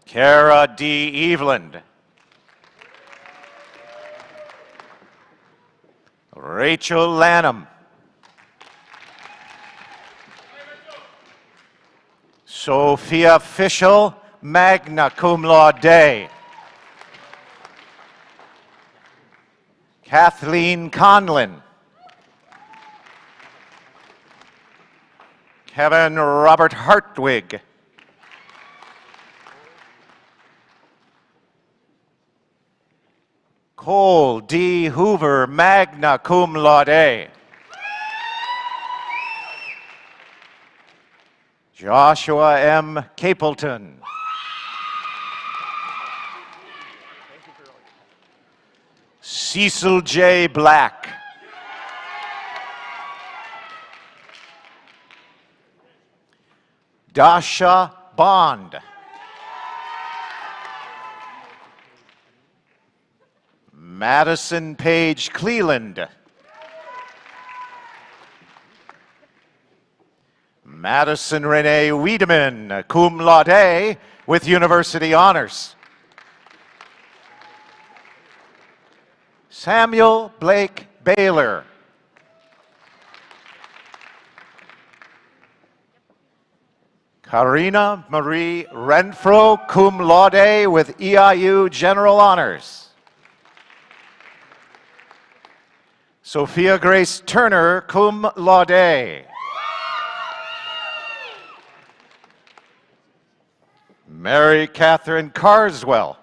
Kara D. Eveland. Rachel Lanham. Sophia Fischel, magna cum laude. Kathleen Conlin. Kevin Robert Hartwig. Cole D. Hoover, magna cum laude. Joshua M. Capleton. Cecil J. Black. Dasha Bond. Madison Page Cleland. Madison Renee Wiedemann, cum laude with university honors. Samuel Blake Baylor. Karina Marie Renfro, cum laude with EIU General Honors. Sophia Grace Turner, cum laude. Mary Catherine Carswell.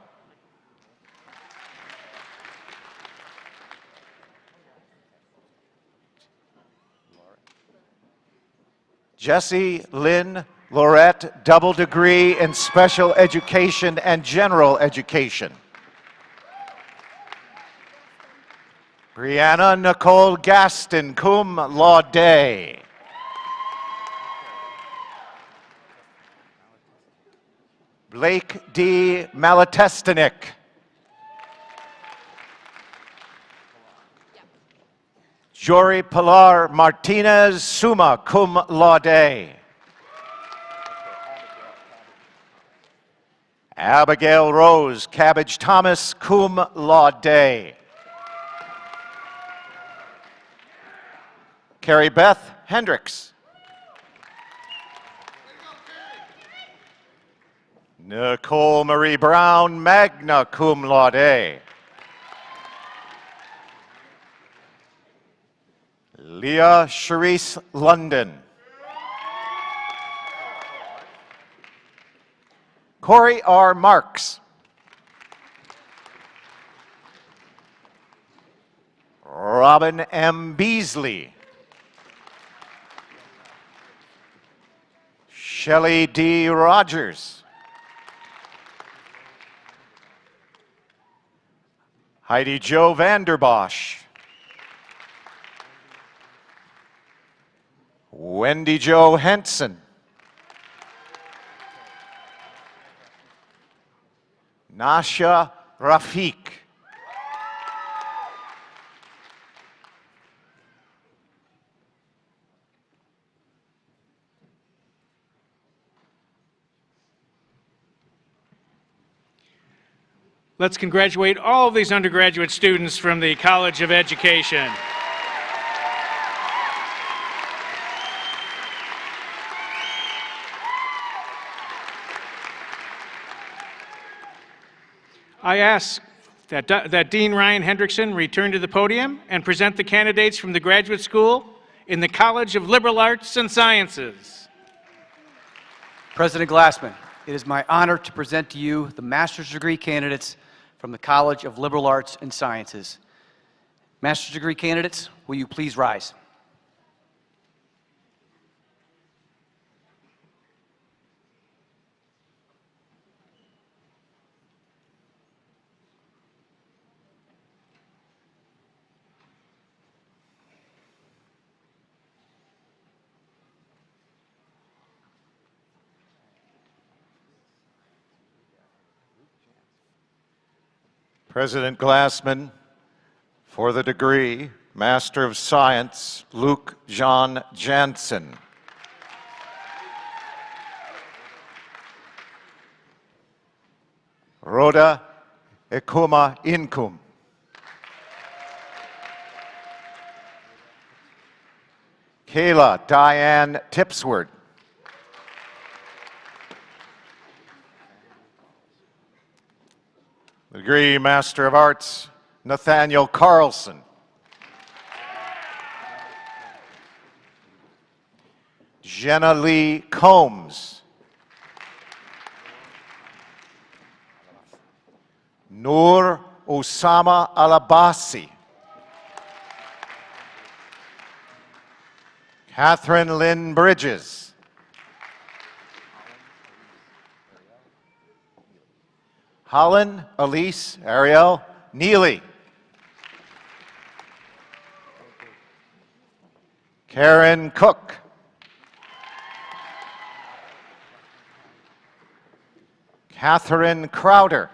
Jessie Lynn Lorette, double degree in special education and general education. Brianna Nicole Gaston, cum laude. Blake D. Malatestinick. Jory Pilar Martinez, summa cum laude. Abigail Rose Cabbage Thomas, cum laude. Carrie Beth Hendricks. Nicole Marie Brown, magna cum laude. Leah Charisse London. Corey R. Marks. Robin M. Beasley. Shelley D. Rogers. Heidi Jo Vanderbosch. Wendy Jo Henson. Nasha Rafiq. Let's congratulate all of these undergraduate students from the College of Education. I ask that Dean Ryan Hendrickson return to the podium and present the candidates from the graduate school in the College of Liberal Arts and Sciences. President Glassman, it is my honor to present to you the master's degree candidates from the College of Liberal Arts and Sciences. Master's degree candidates, will you please rise? President Glassman, for the degree, Master of Science, Luke John Jansen. Rhoda Ekuma Inkum. Kayla Diane Tipsword. The degree Master of Arts, Nathaniel Carlson. Jenna Lee Combs. Noor Osama Alabasi. Catherine Lynn Bridges. Holland Elise Ariel Neely. Karen Cook. Catherine Crowder.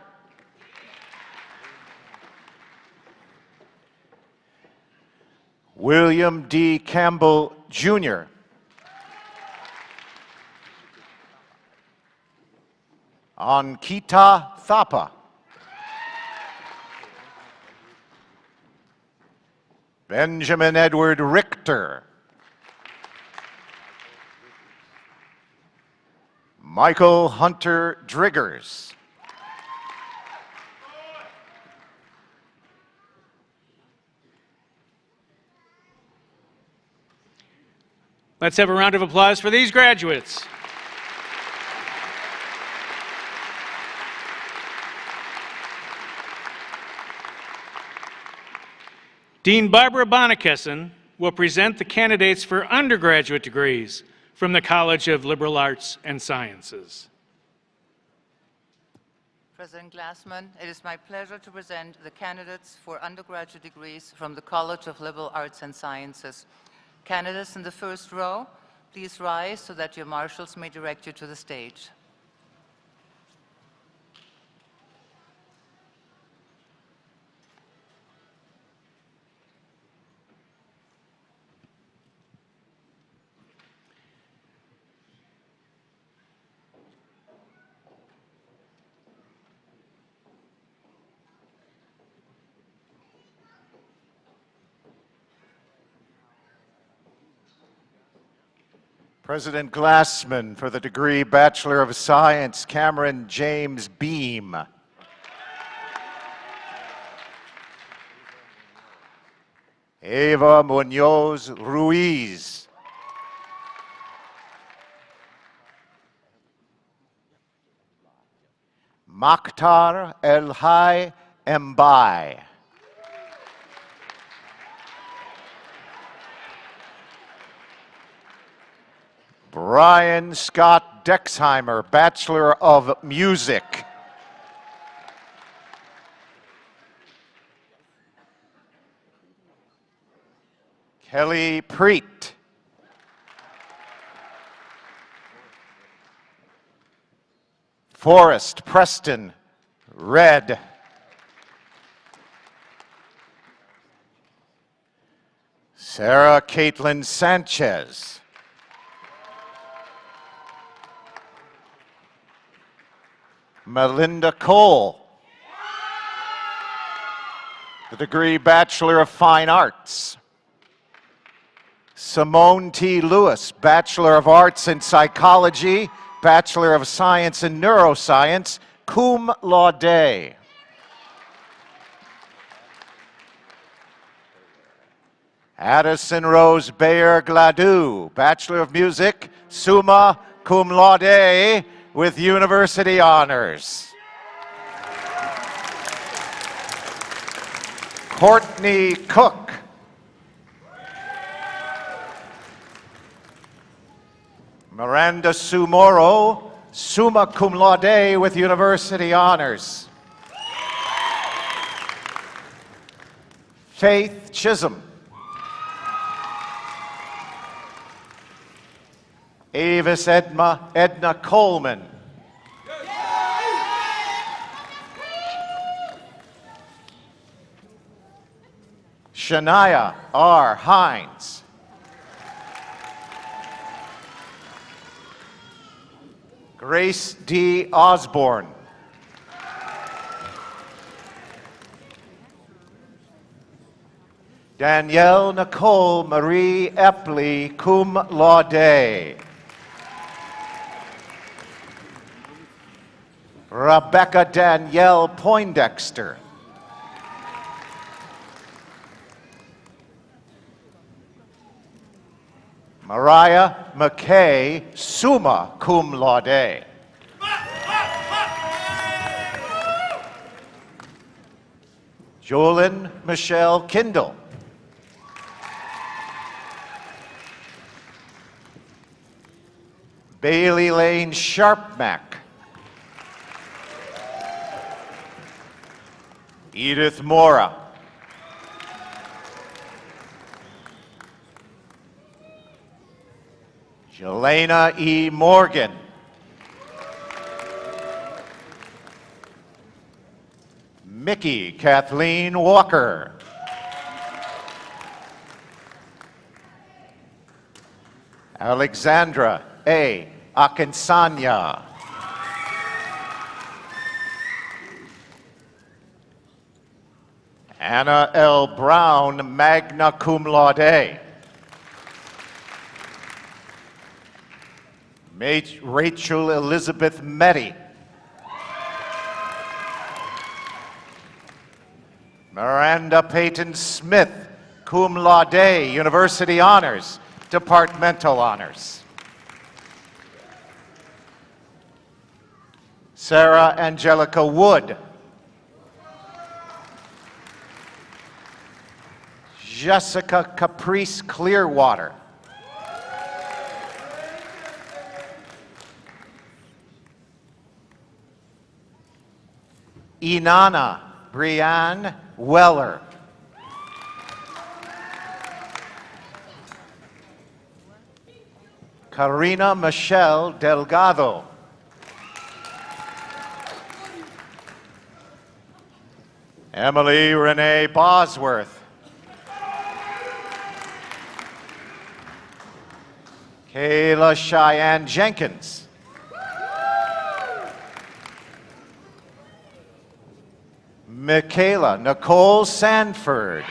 William D. Campbell, Jr. Ankita Thapa. Benjamin Edward Richter. Michael Hunter Driggers. Let's have a round of applause for these graduates. Dean Barbara Bonnekessen will present the candidates for undergraduate degrees from the College of Liberal Arts and Sciences. President Glassman, it is my pleasure to present the candidates for undergraduate degrees from the College of Liberal Arts and Sciences. Candidates in the first row, please rise so that your marshals may direct you to the stage. President Glassman, for the degree Bachelor of Science, Cameron James Beam. Eva Munoz Ruiz. Makhtar El-Hai Mbai. Brian Scott Dexheimer, Bachelor of Music. Kelly Preet. Forrest Preston Red. Sarah Caitlin Sanchez. Melinda Cole, the degree Bachelor of Fine Arts. Simone T. Lewis, Bachelor of Arts in Psychology, Bachelor of Science in Neuroscience, cum laude. Addison Rose Bayer Gladue, Bachelor of Music, summa cum laude, with university honors. Courtney Cook. Miranda Sumoro, summa cum laude with university honors. Faith Chisholm. Avis Edna Coleman. Shania R. Hines. Grace D. Osborne. Danielle Nicole Marie Epley, cum laude. Rebecca Danielle Poindexter. Mariah McKay, summa cum laude. Jolyn Michelle Kindle. Bailey Lane Sharpmack. Edith Mora. Jelena E. Morgan. Mickey Kathleen Walker. Alexandra A. Akinsanya. Anna L. Brown, magna cum laude. Rachel Elizabeth Meddy. Miranda Peyton Smith, cum laude, University Honors, Departmental Honors. Sarah Angelica Wood. Jessica Caprice Clearwater. Inanna Brianne Weller. Karina Michelle Delgado. Emily Renee Bosworth. Kayla Cheyenne Jenkins. Michaela Nicole Sanford.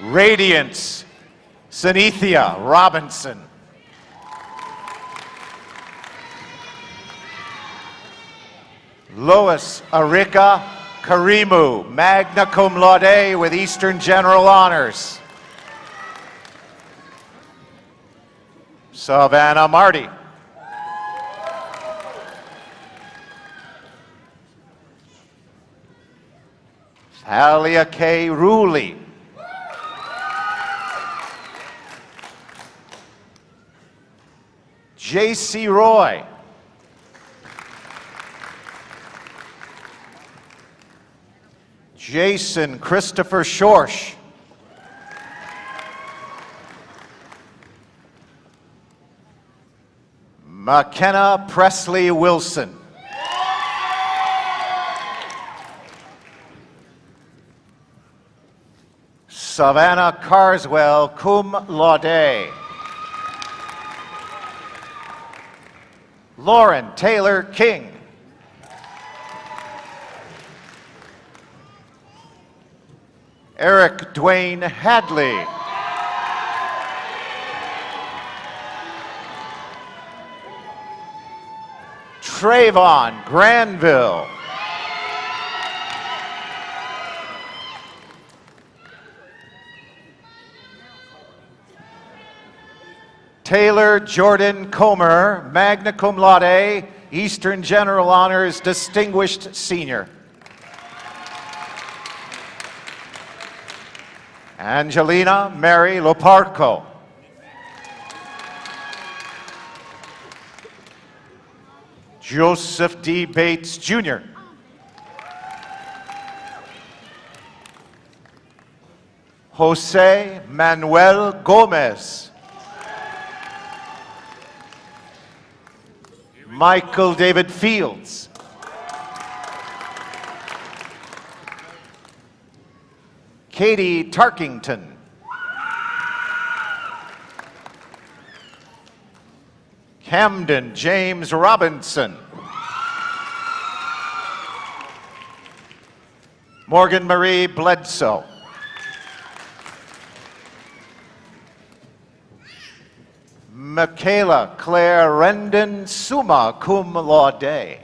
Radiance Sanithia Robinson. Lois Arika Karimu, magna cum laude with Eastern General Honors. Savannah Marty. Thalia K. Rooley. J.C. Roy. Jason Christopher Schorsch. McKenna Presley Wilson. Savannah Carswell, cum laude. Lauren Taylor King. Eric Dwayne Hadley. Trayvon Granville. Taylor Jordan Comer, magna cum laude, Eastern General Honors, Distinguished Senior. Angelina Mary Loparco. Joseph D. Bates, Jr. Jose Manuel Gomez. Michael David Fields. Katie Tarkington. Camden James Robinson. Morgan Marie Bledsoe. Michaela Claire Rendon, summa cum laude.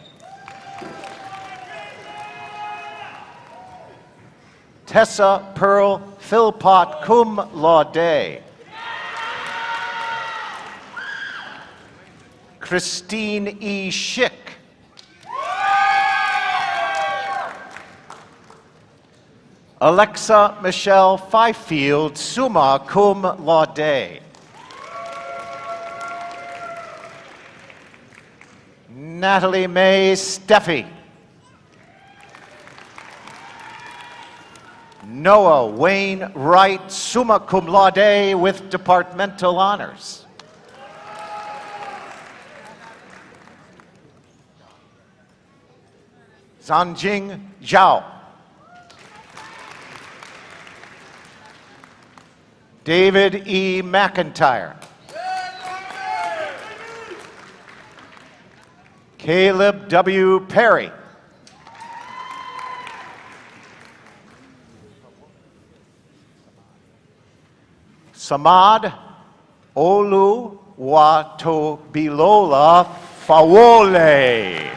Tessa Pearl Philpott, cum laude. Christine E. Schick. Alexa Michelle Fifield, summa cum laude. Natalie Mae Steffi. Noah Wayne Wright, summa cum laude with departmental honors. Zanjing Zhao. David E. McIntyre. Caleb W. Perry. Samad Oluwatobilola Fawole.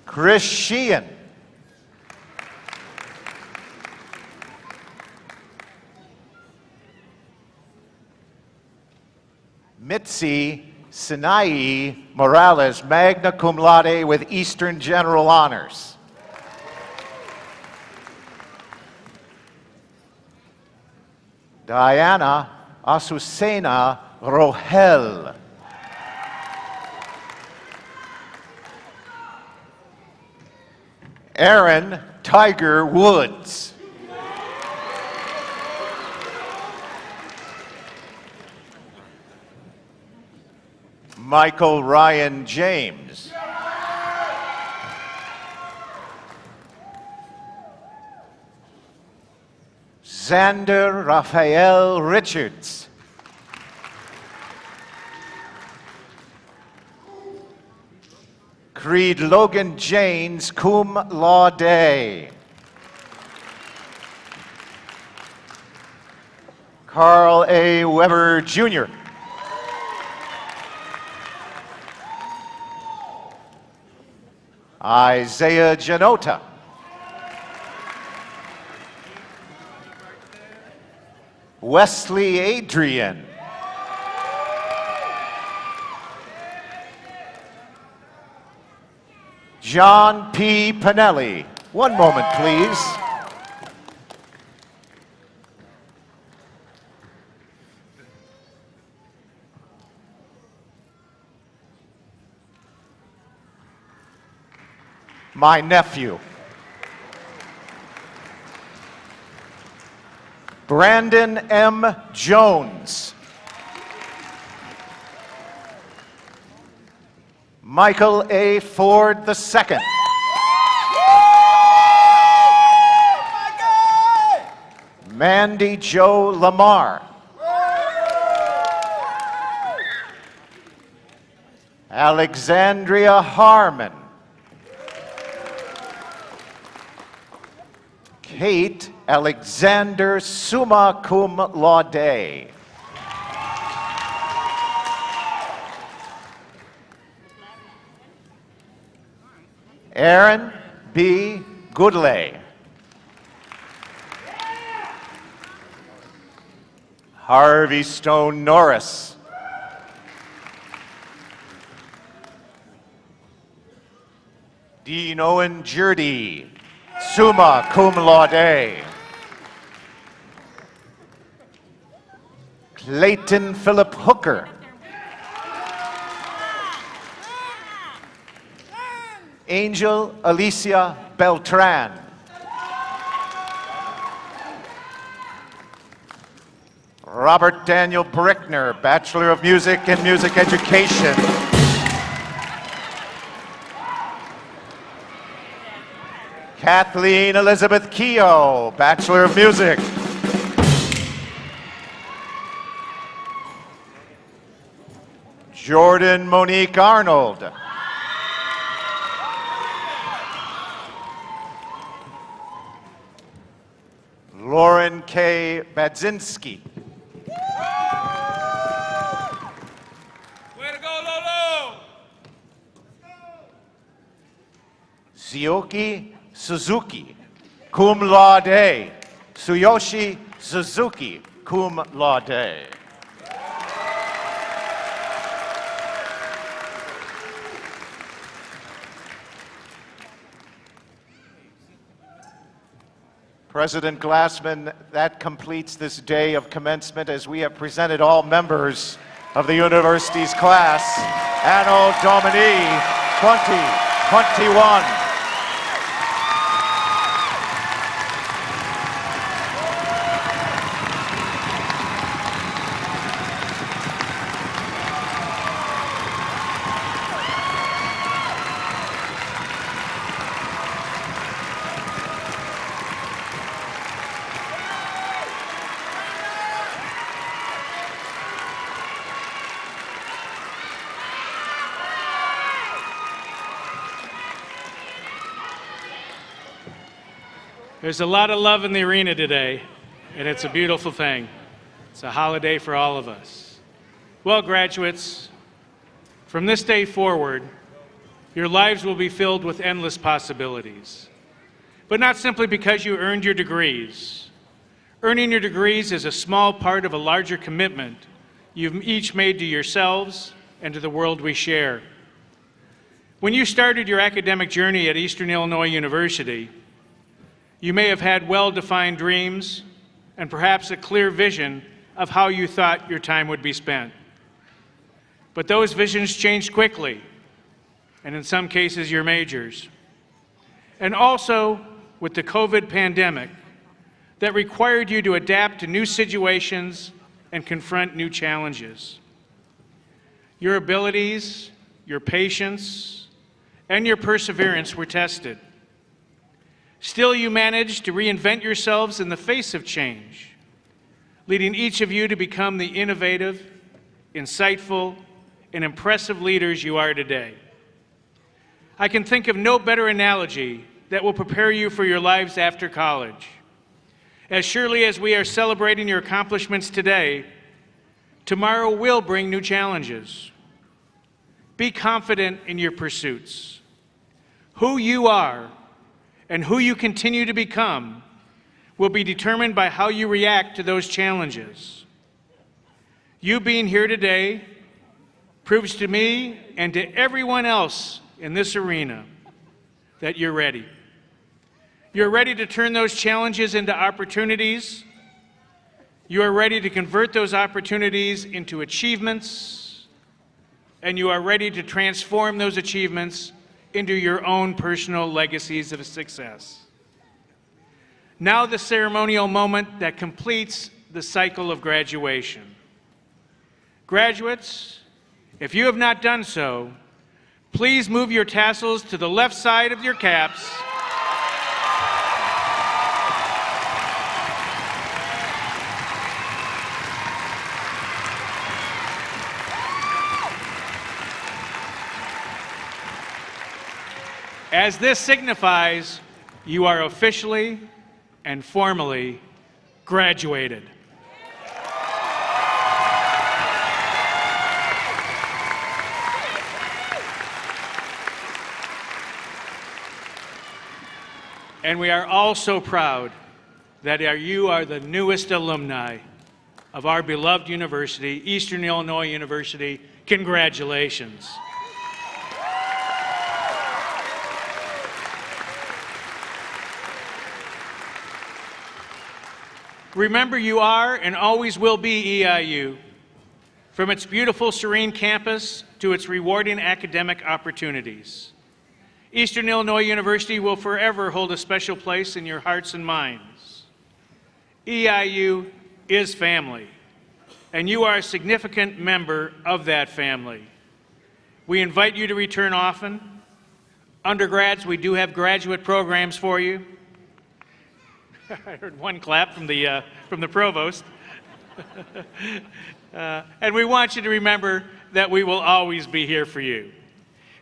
Chris Sheehan. Mitzi Sinai Morales, magna cum laude with Eastern General Honors. Diana Azucena Rohel. Aaron Tiger Woods. Michael Ryan James. Xander Raphael Richards. Creed Logan Janes, cum laude. Carl A. Weber, Jr. Isaiah Janota. Wesley Adrian. John P. Pinelli. One moment, please. My nephew. Brandon M. Jones. Michael A. Ford II. Mandy Jo Lamar. Alexandria Harmon. Kate Alexander, summa cum laude. Aaron B. Goodlay. Harvey Stone Norris. Dean Owen Jurdy, summa cum laude. Clayton Philip Hooker. Angel Alicia Beltran. Robert Daniel Brickner, Bachelor of Music and Music Education. Kathleen Elizabeth Keogh, Bachelor of Music. Jordan Monique Arnold. Lauren K. Badzinski. Way to go, Lolo! Zioki Suzuki, cum laude. Tsuyoshi Suzuki, cum laude. President Glassman, that completes this day of commencement as we have presented all members of the university's class, Anno Domini 2021. There's a lot of love in the arena today, and it's a beautiful thing. It's a holiday for all of us. Well, graduates, from this day forward, your lives will be filled with endless possibilities. But not simply because you earned your degrees. Earning your degrees is a small part of a larger commitment you've each made to yourselves and to the world we share. When you started your academic journey at Eastern Illinois University, you may have had well-defined dreams and perhaps a clear vision of how you thought your time would be spent. But those visions changed quickly, and in some cases, your majors. And also, with the COVID pandemic, that required you to adapt to new situations and confront new challenges. Your abilities, your patience, and your perseverance were tested. Still, you managed to reinvent yourselves in the face of change, leading each of you to become the innovative, insightful, and impressive leaders you are today. I can think of no better analogy that will prepare you for your lives after college. As surely as we are celebrating your accomplishments today, tomorrow will bring new challenges. Be confident in your pursuits. Who you are and who you continue to become will be determined by how you react to those challenges. You being here today proves to me and to everyone else in this arena that you're ready. You're ready to turn those challenges into opportunities. You are ready to convert those opportunities into achievements, and you are ready to transform those achievements into your own personal legacies of success. Now the ceremonial moment that completes the cycle of graduation. Graduates, if you have not done so, please move your tassels to the left side of your caps. As this signifies, you are officially and formally graduated. And we are all so proud that you are the newest alumni of our beloved university, Eastern Illinois University. Congratulations. Remember, you are and always will be EIU, from its beautiful, serene campus to its rewarding academic opportunities. Eastern Illinois University will forever hold a special place in your hearts and minds. EIU is family, and you are a significant member of that family. We invite you to return often. Undergrads, we do have graduate programs for you. I heard one clap from the provost. And we want you to remember that we will always be here for you.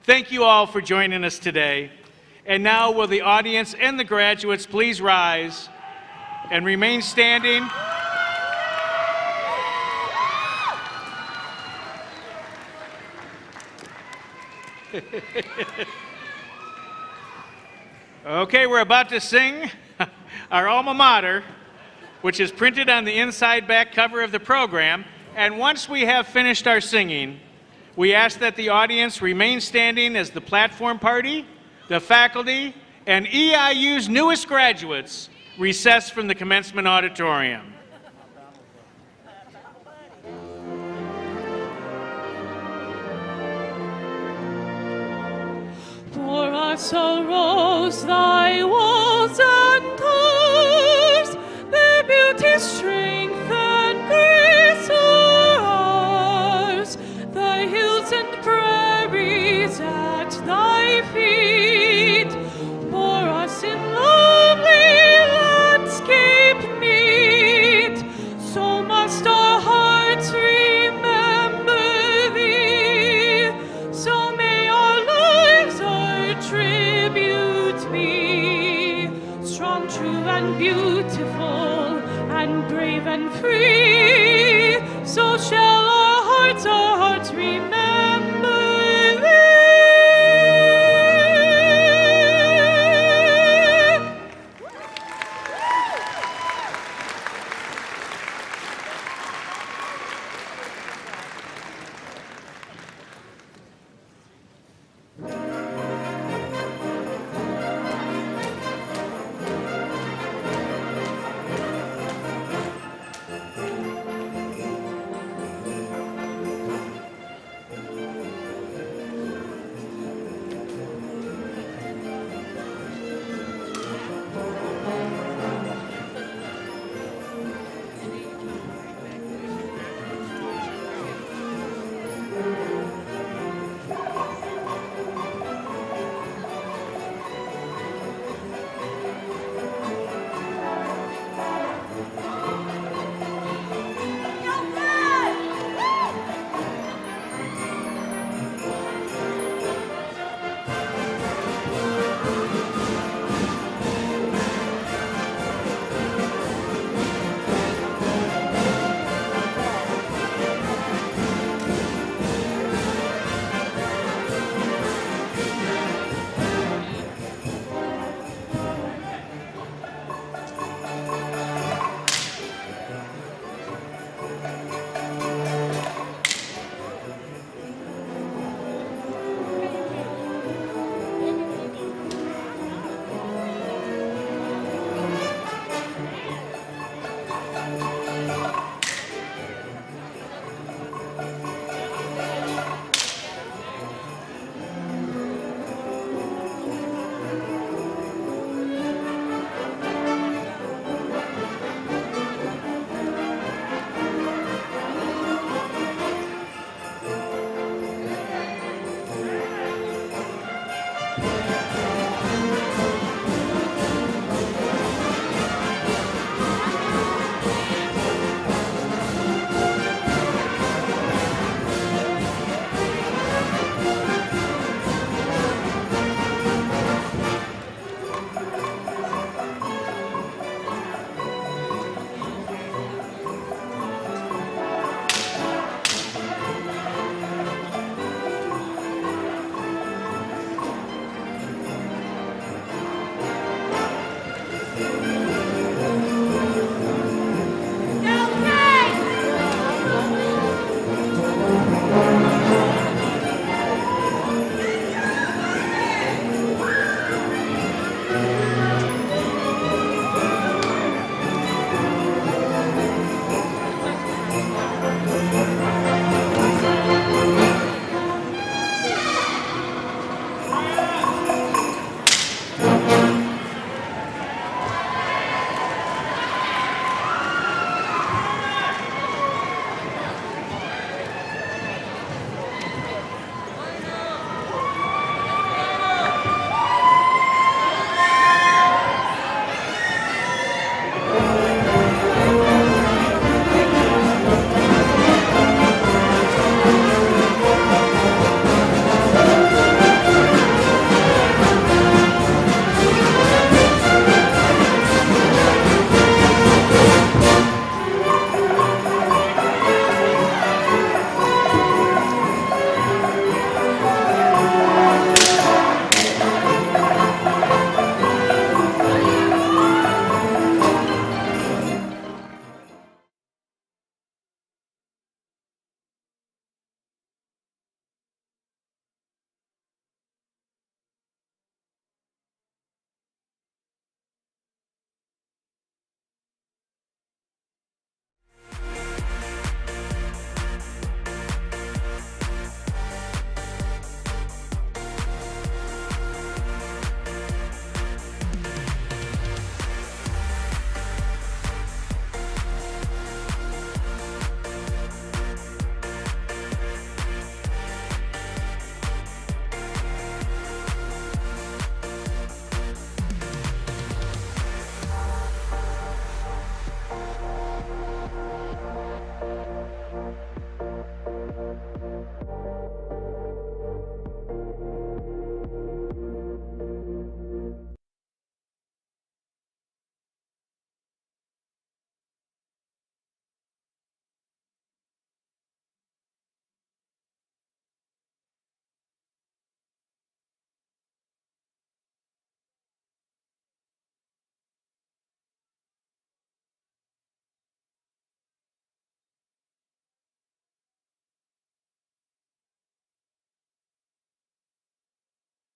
Thank you all for joining us today. And now will the audience and the graduates please rise and remain standing. Okay, we're about to sing our alma mater, which is printed on the inside back cover of the program. And once we have finished our singing, we ask that the audience remain standing as the platform party, the faculty, and EIU's newest graduates recess from the commencement auditorium. Pour us a rose, thy walls and doors, their beauty, strength, and grace are ours. Thy hills and prairies at thy feet, pour us in lovely landscape meet. So must our hearts remember thee, so may our lives our tribute be. remember